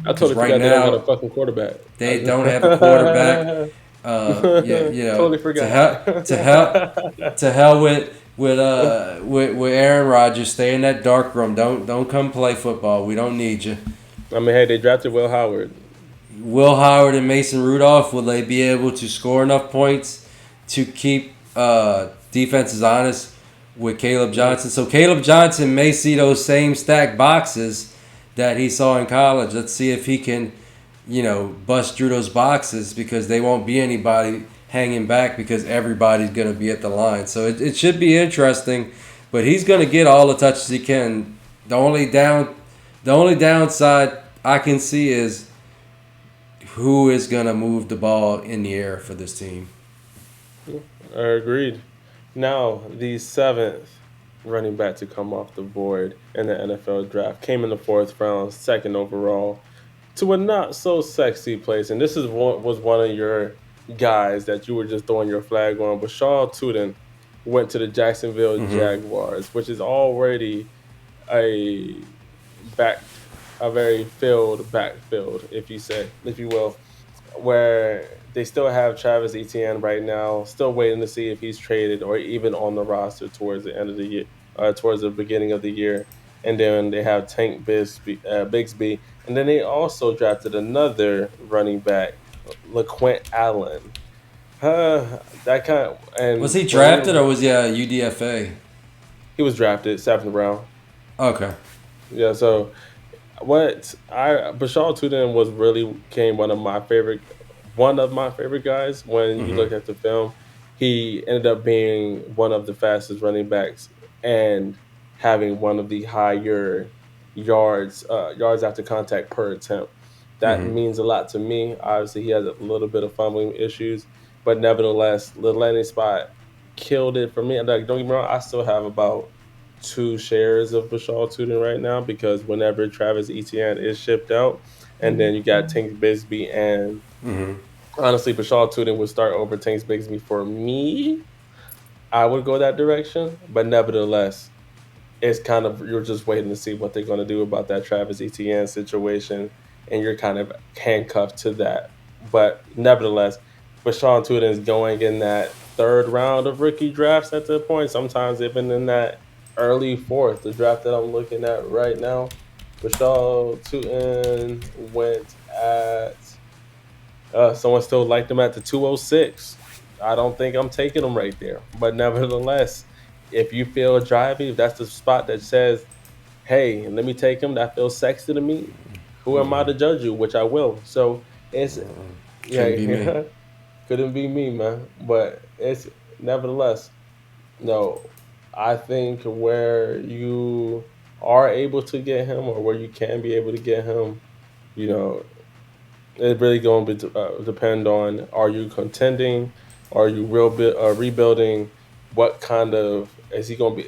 totally forgot they don't have a fucking quarterback. They don't have a quarterback. Totally forgot. To hell with Aaron Rodgers. Stay in that dark room. Don't come play football. We don't need you. I mean, hey, they drafted Will Howard. Will Howard and Mason Rudolph, will they be able to score enough points to keep defenses honest with Kaleb Johnson? So Kaleb Johnson may see those same stacked boxes that he saw in college. Let's see if he can, bust through those boxes because they won't be anybody hanging back because everybody's going to be at the line. So it should be interesting, but he's going to get all the touches he can. The only downside I can see is who is going to move the ball in the air for this team. Agreed. Now, the 7th running back to come off the board in the NFL draft came in the 4th round, 2nd overall, to a not so sexy place. And this was one of your guys that you were just throwing your flag on. But Bashaw Tuden went to the Jacksonville Jaguars, which is already a very filled backfield, if you will, where they still have Travis Etienne right now, still waiting to see if he's traded or even on the roster towards the end of the year, towards the beginning of the year. And then they have Tank Bigsby, and then they also drafted another running back, LaQuint Allen. Was he drafted or was he a UDFA? He was drafted 7th round. Okay. Yeah. So Bashaw Tuden became one of my favorite guys when you look at the film. He ended up being one of the fastest running backs and having one of the higher yards after contact per attempt. That means a lot to me. Obviously, he has a little bit of fumbling issues, but nevertheless, the landing spot killed it for me. Like, don't get me wrong, I still have about 2 shares of Bashaw Tuden right now because whenever Travis Etienne is shipped out, and then you got Tank Bigsby, and honestly, Bashaw Tuden would start over Tank Bigsby for me. I would go that direction, but nevertheless, it's kind of, you're just waiting to see what they're going to do about that Travis Etienne situation, and you're kind of handcuffed to that. But nevertheless, Bashaw Tuden is going in that 3rd round of rookie drafts at the point, sometimes even in that early 4th, the draft that I'm looking at right now. Bashaw Tuden went at, someone still liked him at the 206. I don't think I'm taking him right there. But nevertheless, if you feel driving, if that's the spot that says, hey, let me take him, that feels sexy to me, who am I to judge you? Which I will. So it's, couldn't be me, man. But it's, nevertheless, no, I think where you are able to get him or where you can be able to get him, it's really going to depend on, are you contending? Are you rebuilding? What kind of, is he going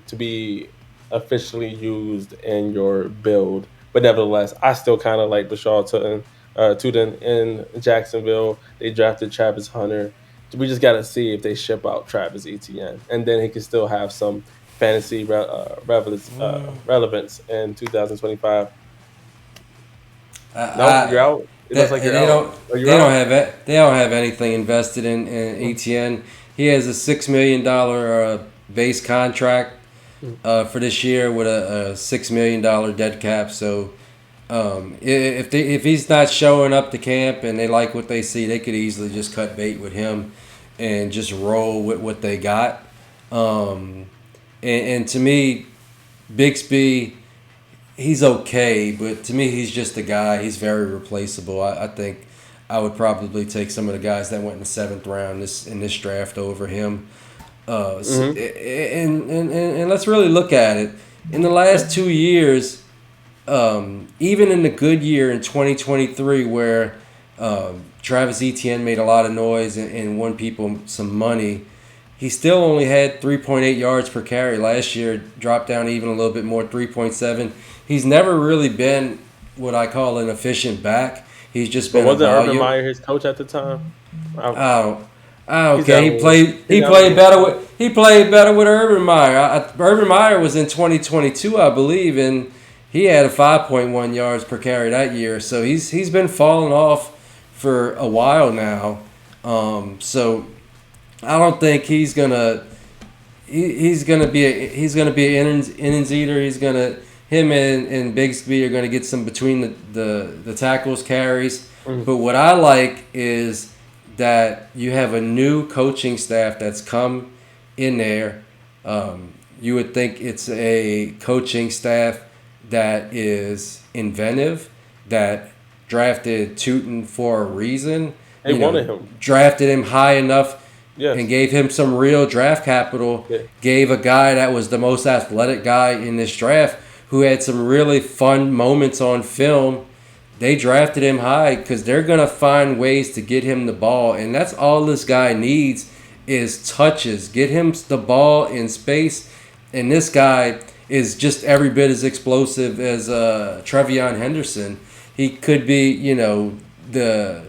to be officially used in your build? But nevertheless, I still kind of like Bashaw Tuden in Jacksonville. They drafted Travis Hunter. We just got to see if they ship out Travis Etienne. And then he can still have some fantasy relevance in 2025 you're out. It looks like you're out. They don't have anything invested in ETN. He has a $6 million base contract for this year with a $6 million dead cap. So if he's not showing up to camp and they like what they see, they could easily just cut bait with him and just roll with what they got. And to me, Bixby, he's okay, but to me, he's just a guy. He's very replaceable. I think I would probably take some of the guys that went in the seventh round in this draft over him. Hmm. And let's really look at it. In the last 2 years, even in the good year in 2023, where Travis Etienne made a lot of noise and won people some money, he still only had 3.8 yards per carry. Last year, dropped down even a little bit more, 3.7. He's never really been what I call an efficient back. He's just But been a wasn't Urban volume. Meyer his coach at the time? I, Oh, oh, he's okay. down with he's He down played with better with Urban Meyer. Urban Meyer was in 2022, I believe, and he had a 5.1 yards per carry that year. So he's been falling off for a while now. So I don't think he's gonna be an innings eater. Him and Bigsby are gonna get some between the tackles carries. Mhm. But what I like is that you have a new coaching staff that's come in there. You would think it's a coaching staff that is inventive, that drafted Tootin for a reason. They wanted him. Drafted him high enough and Yes. gave him some real draft capital. Yeah. Gave a guy that was the most athletic guy in this draft who had some really fun moments on film. They drafted him high because they're gonna find ways to get him the ball, and that's all this guy needs is touches. Get him the ball in space, and this guy is just every bit as explosive as TreVeyon Henderson. He could be, the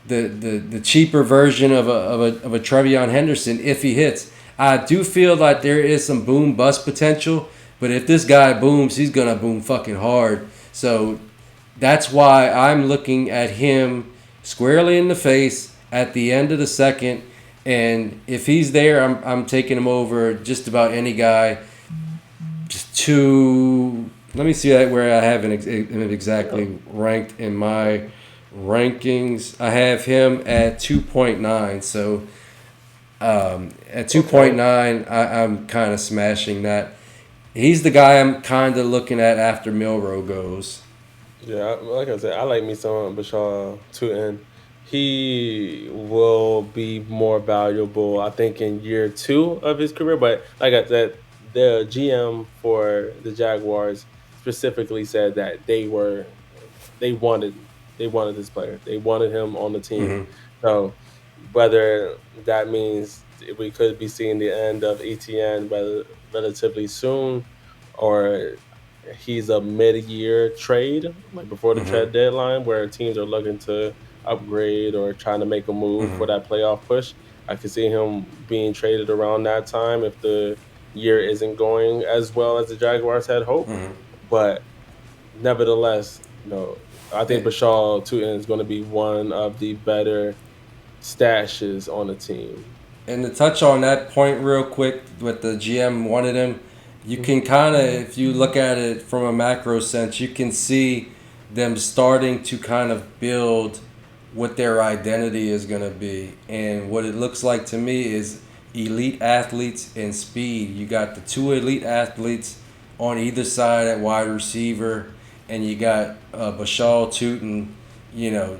the cheaper version of a TreVeyon Henderson if he hits. I do feel like there is some boom bust potential, but if this guy booms, he's gonna boom fucking hard. So that's why I'm looking at him squarely in the face at the end of the second. And if he's there, I'm taking him over just about any guy. Just two. Let me see where I have him exactly ranked in my rankings. I have him at 2.9. So at 2.9, I'm kind of smashing that. He's the guy I'm kind of looking at after Milrow goes. Yeah, like I said, I like me some Bashar Tutin. He will be more valuable, I think, in year two of his career. But like I said, the GM for the Jaguars specifically said that they wanted they wanted this player. They wanted him on the team. Hmm. So whether that means we could be seeing the end of ETN relatively soon, or he's a mid-year trade, like before the Hmm. trade deadline, where teams are looking to upgrade or trying to make a move for Hmm. that playoff push. I could see him being traded around that time if the year isn't going as well as the Jaguars had hoped. Hmm. But nevertheless, I think And, Bashar Tutin is going to be one of the better stashes on the team. and to touch on that point real quick, with the GM wanted him, you Mhm. can kind of, if you look at it from a macro sense, you can see them starting to kind of build what their identity is going to be. And what it looks like to me is elite athletes and speed. You got the two elite athletes on either side at wide receiver, and you got Bashal Tootin, you know,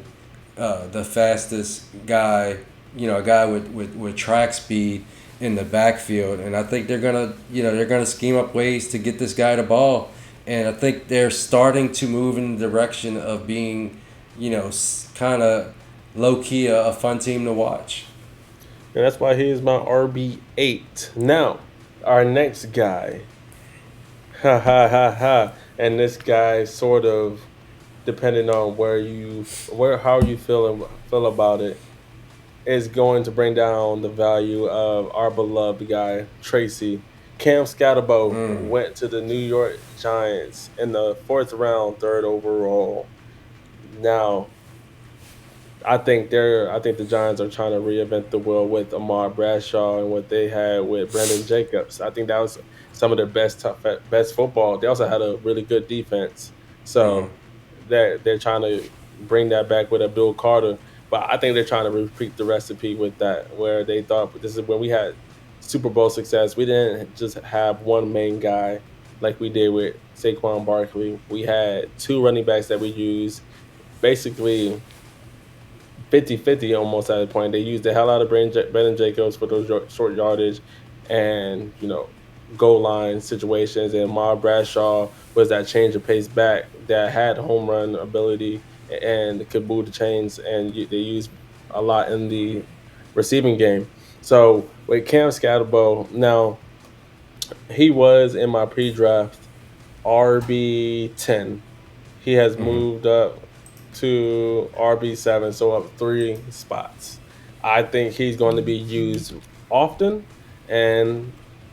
the fastest guy, a guy with track speed in the backfield. And I think they're gonna scheme up ways to get this guy the ball. And I think they're starting to move in the direction of being, kind of low key a fun team to watch. And that's why he is my RB8. Now, our next guy, ha ha ha ha, and this guy sort of, depending on how you feel about it, is going to bring down the value of our beloved guy Tracy. Cam Scatterbo Mm. went to the New York Giants in the fourth round, third overall. Now, I think the Giants are trying to reinvent the wheel with Amar Bradshaw and what they had with Brandon Jacobs. I think that was some of their best football. They also had a really good defense. Mm. So they're trying to bring that back with Abdul Carter. But I think they're trying to repeat the recipe with that, where they thought this is when we had Super Bowl success. We didn't just have one main guy. like we did with Saquon Barkley. We had two running backs that we used basically 50-50 almost at a point. They used the hell out of Brandon Jacobs for those short yardage and, goal line situations. And Ma Bradshaw was that change of pace back that had home run ability and could move the chains. And they used a lot in the receiving game. So with Cam Scatterbo, now he was in my pre-draft RB10. He has Hmm. moved up to RB7, so up three spots. I think he's going to be used often, and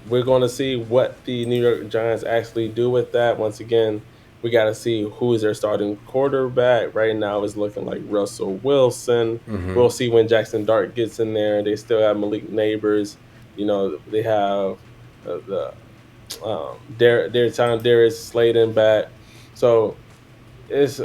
we're going to see what the New York Giants actually do with that. Once again, we got to see who is their starting quarterback. Right now, it's looking like Russell Wilson. Hmm. We'll see when Jackson Dart gets in there. They still have Malik Neighbors. They have the their time Darius Slayton back. So it's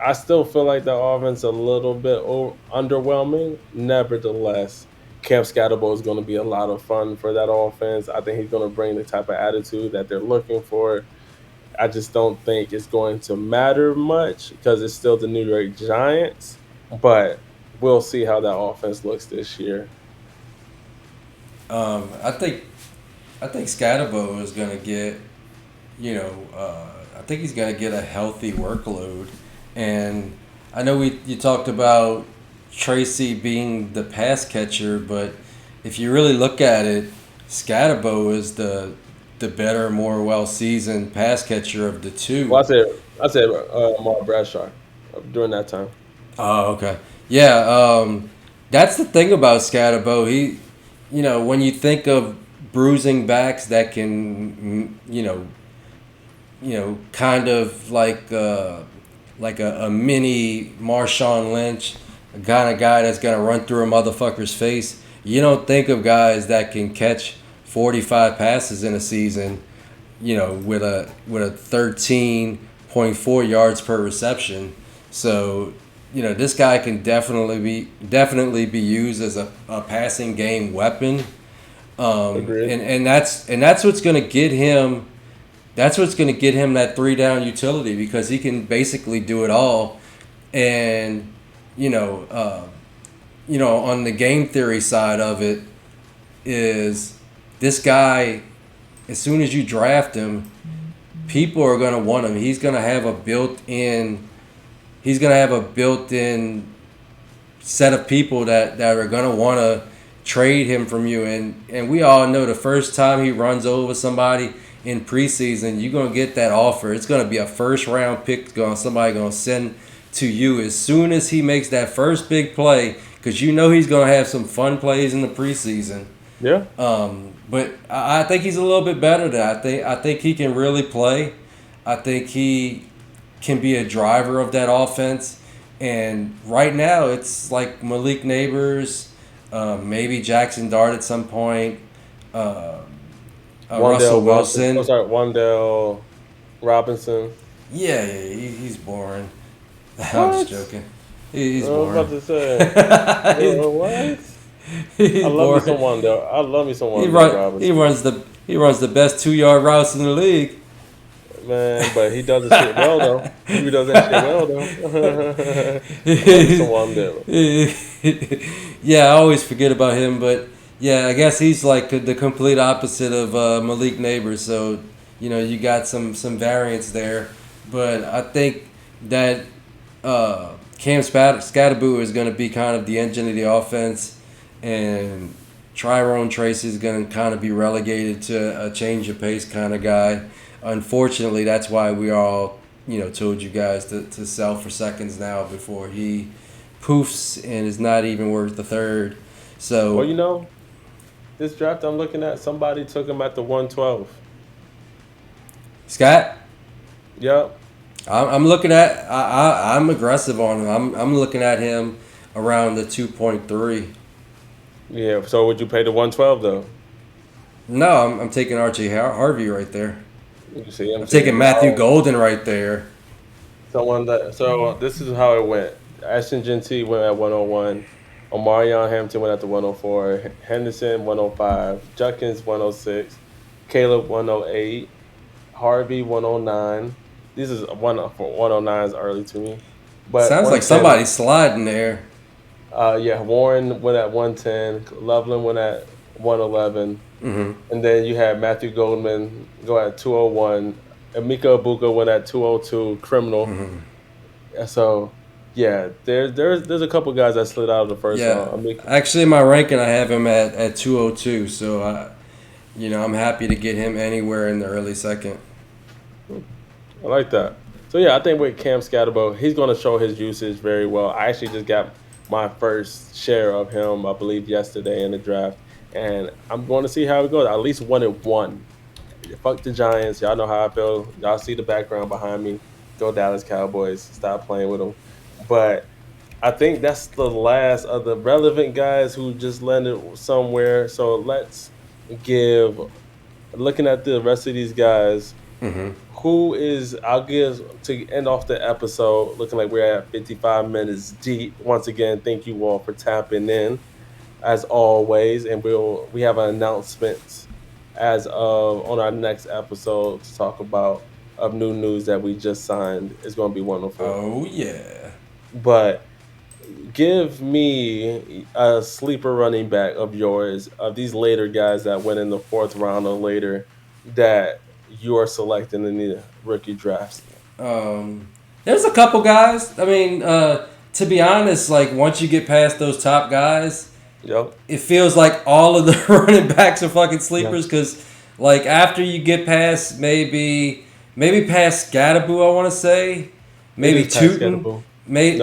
I still feel like the offense a little bit underwhelming. Nevertheless, Cam Scatterbo is going to be a lot of fun for that offense. I think he's going to bring the type of attitude that they're looking for. I just don't think it's going to matter much because it's still the New York Giants. But we'll see how that offense looks this year. I think Scatterbo is going to get, I think he's going to get a healthy workload. And I know you talked about Tracy being the pass catcher, but if you really look at it, Scatterbo is the better, more well seasoned pass catcher of the Well, two. I said Mark Bradshaw during that time. Oh, okay. Yeah, that's the thing about Scatterbo. When you think of bruising backs that can, kind of like a mini Marshawn Lynch, a kind of guy that's gonna run through a motherfucker's face. You don't think of guys that can catch 45 passes in a season, with a 13.4 yards per reception. So, this guy can definitely be used as a passing game weapon. Agreed. And that's what's gonna get him. That's what's gonna get him that three down utility because he can basically do it all. And you know, uh, on the game theory side of it, is this guy, as soon as you draft him, people are going to want him. He's going to have a built-in set of people that are going to want to trade him from you. And we all know the first time he runs over somebody in preseason, you're going to get that offer. It's going to be a first-round pick somebody going to send to you as soon as he makes that first big play because he's going to have some fun plays in the preseason. Yeah. But I think he's a little bit better than that. I think he can really play. I think he can be a driver of that offense. And right now, it's like Malik Neighbors, maybe Jackson Dart at some point, Russell Wilson. Wandale Robinson. Yeah, he's boring. I'm just What? joking. I He's was about boring. to say. What? He's I love me some boring. Wandale. I love me some He Wandale run. He Robinson. runs the. He runs the best 2 yard routes in the league. Man, but he does the shit well though. He does that shit well though. I love me some Wandale. Yeah, I always forget about him, but yeah, I guess he's like the complete opposite of Malik Neighbors. So you got some variance there, but I think that Cam Scatterbo is going to be kind of the engine of the offense, and Tyrone Tracy is going to kind of be relegated to a change of pace kind of guy. Unfortunately, that's why we all told you guys to sell for seconds now before he poofs and is not even worth the third. Well, So this draft I'm looking at, somebody took him at the 112. Scott, Yep. I'm looking at I'm aggressive on him. I'm looking at him around the 2.3. Yeah. So would you pay the 112 though? No, I'm taking RJ Harvey right there. You see, I'm I'm taking taking Matthew out Golden right there. someone that. So this is how it went. Ashton Jeanty went at 101. Omarion Hampton went at the 104. Henderson 105. Judkins 106. Kaleb 108. Harvey 109. This is one for 109 is early to me, but Sounds like 110. somebody's sliding there. Yeah, Warren went at 110. Loveland went at 111, and then you had Matthew Goldman go at 201. Emeka Ibuka went at 202. Criminal. So yeah, there's a couple guys that slid out of the first Yeah, round. Emeka, actually, in my ranking, I have him at 202. So I'm happy to get him anywhere in the early second. I like that. So yeah, I think with Cam Scatterbo, he's going to show his usage very well. I actually just got my first share of him, I believe, yesterday in the draft, and I'm going to see how it goes. I at least wanted one. Fuck the Giants. Y'all know how I feel. Y'all see the background behind me. Go Dallas Cowboys. Stop playing with them. But I think that's the last of the relevant guys who just landed somewhere. So let's give, looking at the rest of these guys, who is, I'll give, to end off the episode, looking like we're at 55 minutes deep. Once again, thank you all for tapping in, as always. And we have an announcement as of on our next episode to talk about of new news that we just signed. It's going to be wonderful. Oh yeah. But give me a sleeper running back of yours, of these later guys that went in the fourth round or later, that you are selecting in the rookie drafts. There's a couple guys. I mean, to be honest, like once you get past those top guys, Yep. it feels like all of the running backs are fucking sleepers because, like, after you get past maybe past Scatterbo, I want to say, maybe Tootin, maybe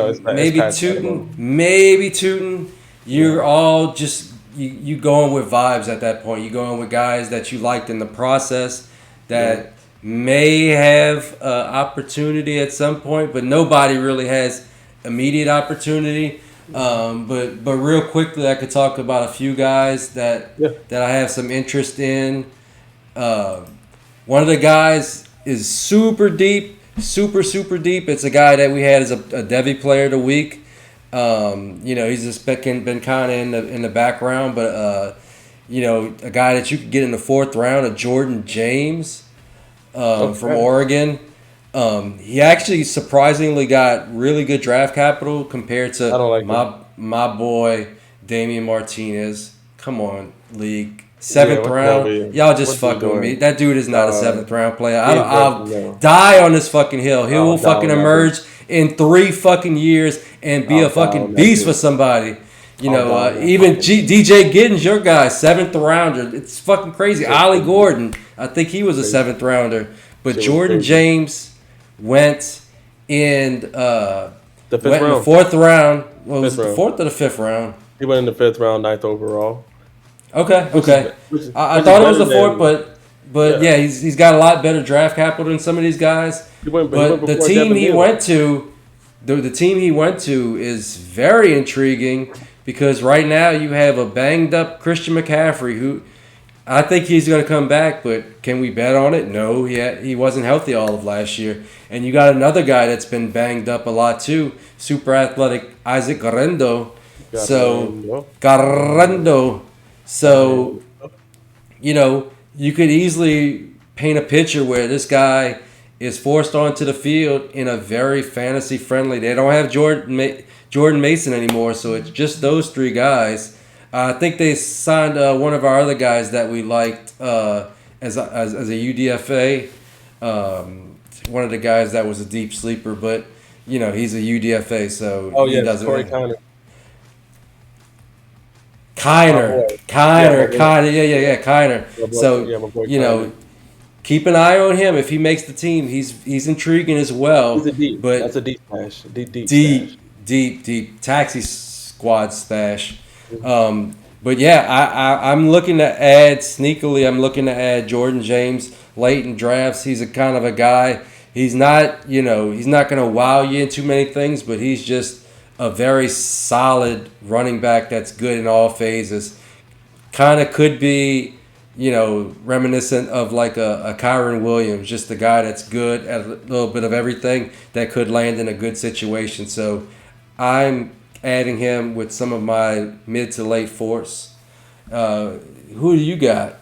Tootin. You're all just you going with vibes at that point. You going with guys that you liked in the process that may have opportunity at some point, but nobody really has immediate opportunity. But real quickly, I could talk about a few guys that I have some interest in. One of the guys is super deep. It's a guy that we had as a Devy player of the week. He's just been kind of in the background, but a guy that you could get in the fourth round, Jordan James from Oregon. He actually surprisingly got really good draft capital compared to my boy Damian Martinez. Come on, league. Seventh round. Y'all just fucking with me. That dude is not a seventh round player. I'll die on this fucking hill. He will fucking emerge in 3 fucking years and be a fucking beast for somebody. Even DJ Giddens, your guy, 7th rounder. It's fucking crazy. Ollie Gordon, I think he was a 7th rounder. But Jordan James went in the 4th round. Well, was it the 4th or the 5th round? He went in the 5th round, 9th overall. Okay. I thought it was the 4th, but yeah, he's got a lot better draft capital than some of these guys. But the team he went to, the team he went to is very intriguing because right now you have a banged up Christian McCaffrey who I think he's going to come back, but can we bet on it? No, he wasn't healthy all of last year. And you got another guy that's been banged up a lot too, super athletic Isaac Garendo. So, you could easily paint a picture where this guy is forced onto the field in a very fantasy friendly. They don't have Jordan Mason anymore, so it's just those 3 guys. I think they signed one of our other guys that we liked as a UDFA. One of the guys that was a deep sleeper, but he's a UDFA, so he doesn't. Corey Kiner. Kiner. So keep an eye on him. If he makes the team, he's intriguing as well. That's a deep stash. Deep taxi squad stash. But yeah, I'm looking to add sneakily. I'm looking to add Jordan James late in drafts. He's a kind of a guy. He's not he's not going to wow you in too many things, but he's just a very solid running back that's good in all phases. Kind of could be, reminiscent of like a Kyron Williams, just a guy that's good at a little bit of everything that could land in a good situation. So I'm adding him with some of my mid to late fourths. Who do you got?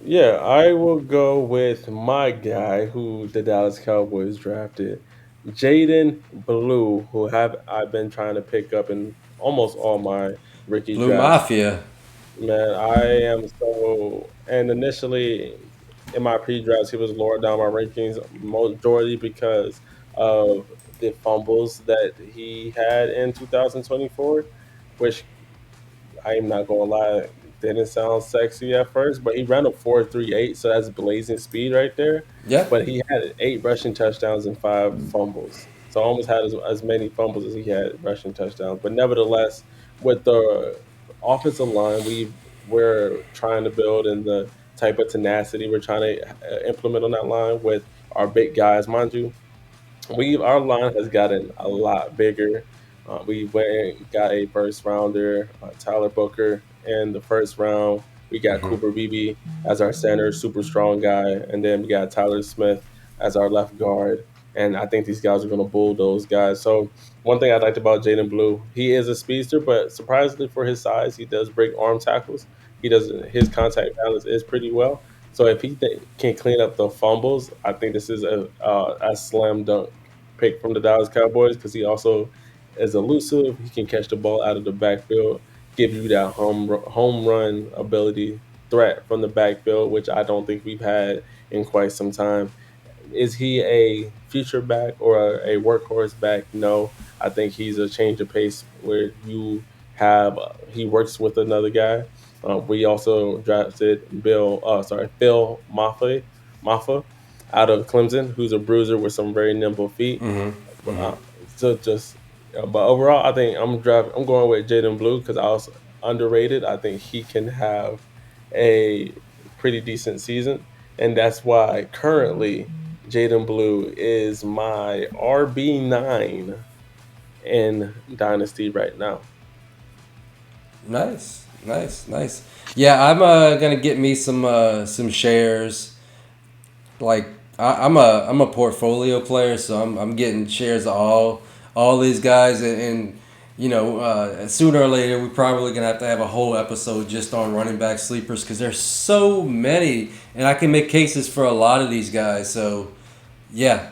Yeah, I will go with my guy who the Dallas Cowboys drafted, Jaden Blue, who have I've been trying to pick up in almost all my rookie Blue drafts. Mafia. Man, I am so. And initially, in my pre-drafts, he was lower down my rankings, majority because of the fumbles that he had in 2024, which I am not gonna lie, didn't sound sexy at first, but he ran a 4.38, so that's blazing speed right there. Yeah. But he had 8 rushing touchdowns and 5 fumbles. So almost had as many fumbles as he had rushing touchdowns. But nevertheless, with the offensive line we're trying to build and the type of tenacity we're trying to implement on that line with our big guys, mind you, we our line has gotten a lot bigger. We went and got a first rounder, Tyler Booker, in the first round. We got Hmm. Cooper Beebe as our center, super strong guy, and then we got Tyler Smith as our left guard. And I think these guys are going to bulldoze guys. So one thing I liked about Jaden Blue, he is a speedster, but surprisingly for his size, he does break arm tackles. He does his contact balance is pretty well. So if he can clean up the fumbles, I think this is a slam dunk pick from the Dallas Cowboys because he also is elusive. He can catch the ball out of the backfield, give you that home run ability threat from the backfield, which I don't think we've had in quite some time. Is he a future back or a workhorse back? No, I think he's a change of pace where you have he works with another guy. We also drafted Phil Maffa out of Clemson, who's a bruiser with some very nimble feet. Hmm. But, Hmm. so just, but overall, I think I'm going with Jaden Blue because I was underrated. I think he can have a pretty decent season, and that's why currently Jaden Blue is my RB9 in Dynasty right now. Nice, nice, nice. Yeah, I'm gonna get me some shares. Like I'm a portfolio player, so I'm getting shares of all these guys, and you know, sooner or later we're probably gonna have to have a whole episode just on running back sleepers because there's so many, and I can make cases for a lot of these guys. So yeah,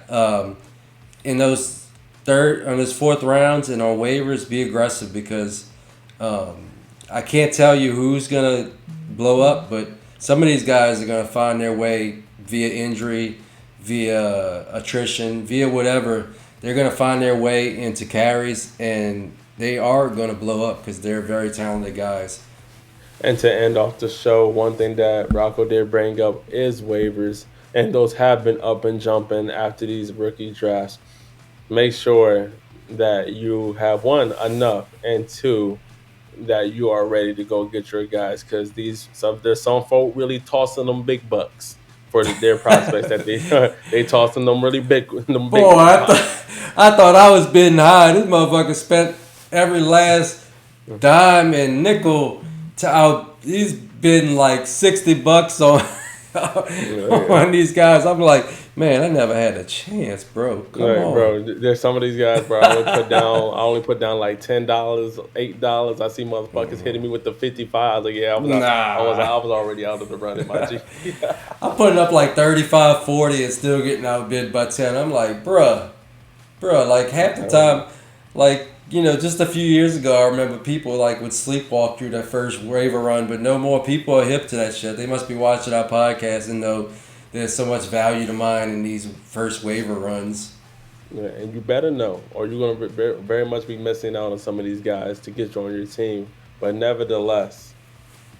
in those on those fourth rounds and on waivers, be aggressive because um, I can't tell you who's gonna blow up, but some of these guys are gonna find their way via injury, via attrition, via whatever. They're gonna find their way into carries, and they are gonna blow up because they're very talented guys. And to end off the show, one thing that Rocco did bring up is waivers, and those have been up and jumping after these rookie drafts. Make sure that you have one enough, and two that you are ready to go get your guys because there's some folk really tossing them big bucks for their prospects that they they tossing them really big them Boy, big I thought I was bidding high. This motherfucker spent every last dime and nickel to out. He's bidding like $60 on on these guys. I'm like, man, I never had a chance, bro. Come Like, on. bro, there's some of these guys, bro. I only put down like $10, $8. I see motherfuckers hitting me with the 55. I was like, yeah, Nah, I was already out of the running, my G. I'm putting up like 35, 40 and still getting outbid by 10. I'm like, bruh, like half the time, like, you know, just a few years ago, I remember people like would sleepwalk through their first waiver run, but no more people are hip to that shit. They must be watching our podcast and know there's so much value to mine in these first waiver runs. Yeah, and you better know, or you're going to very much be missing out on some of these guys to get you on your team. But nevertheless,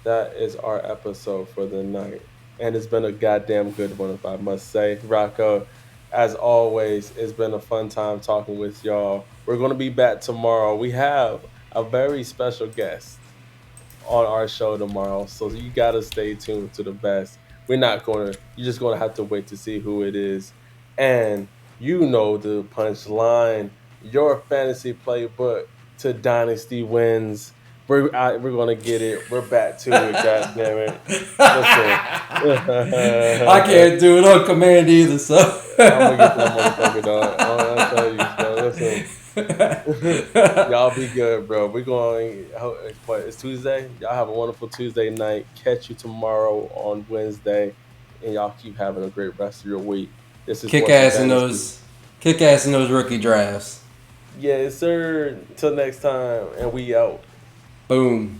that is our episode for the night. And it's been a goddamn good one, if I must say. Rocco, as always, it's been a fun time talking with y'all. We're going to be back tomorrow. We have a very special guest on our show tomorrow. So you got to stay tuned to the best. You're just going to have to wait to see who it is. And you know the punchline, your fantasy playbook to Dynasty wins. We're going to get it. We're back to it, God damn it. Listen. I can't do it on command either, so. I'm going to get that motherfucker, dog. I'll tell you. So listen. Y'all be good, bro. We're going. What? It's Tuesday. Y'all have a wonderful Tuesday night. Catch you tomorrow on Wednesday, and y'all keep having a great rest of your week. This is kick Sports with ass in Dynasty. those kick ass in those rookie drafts. Yes, sir. Till next time, and we out. Boom.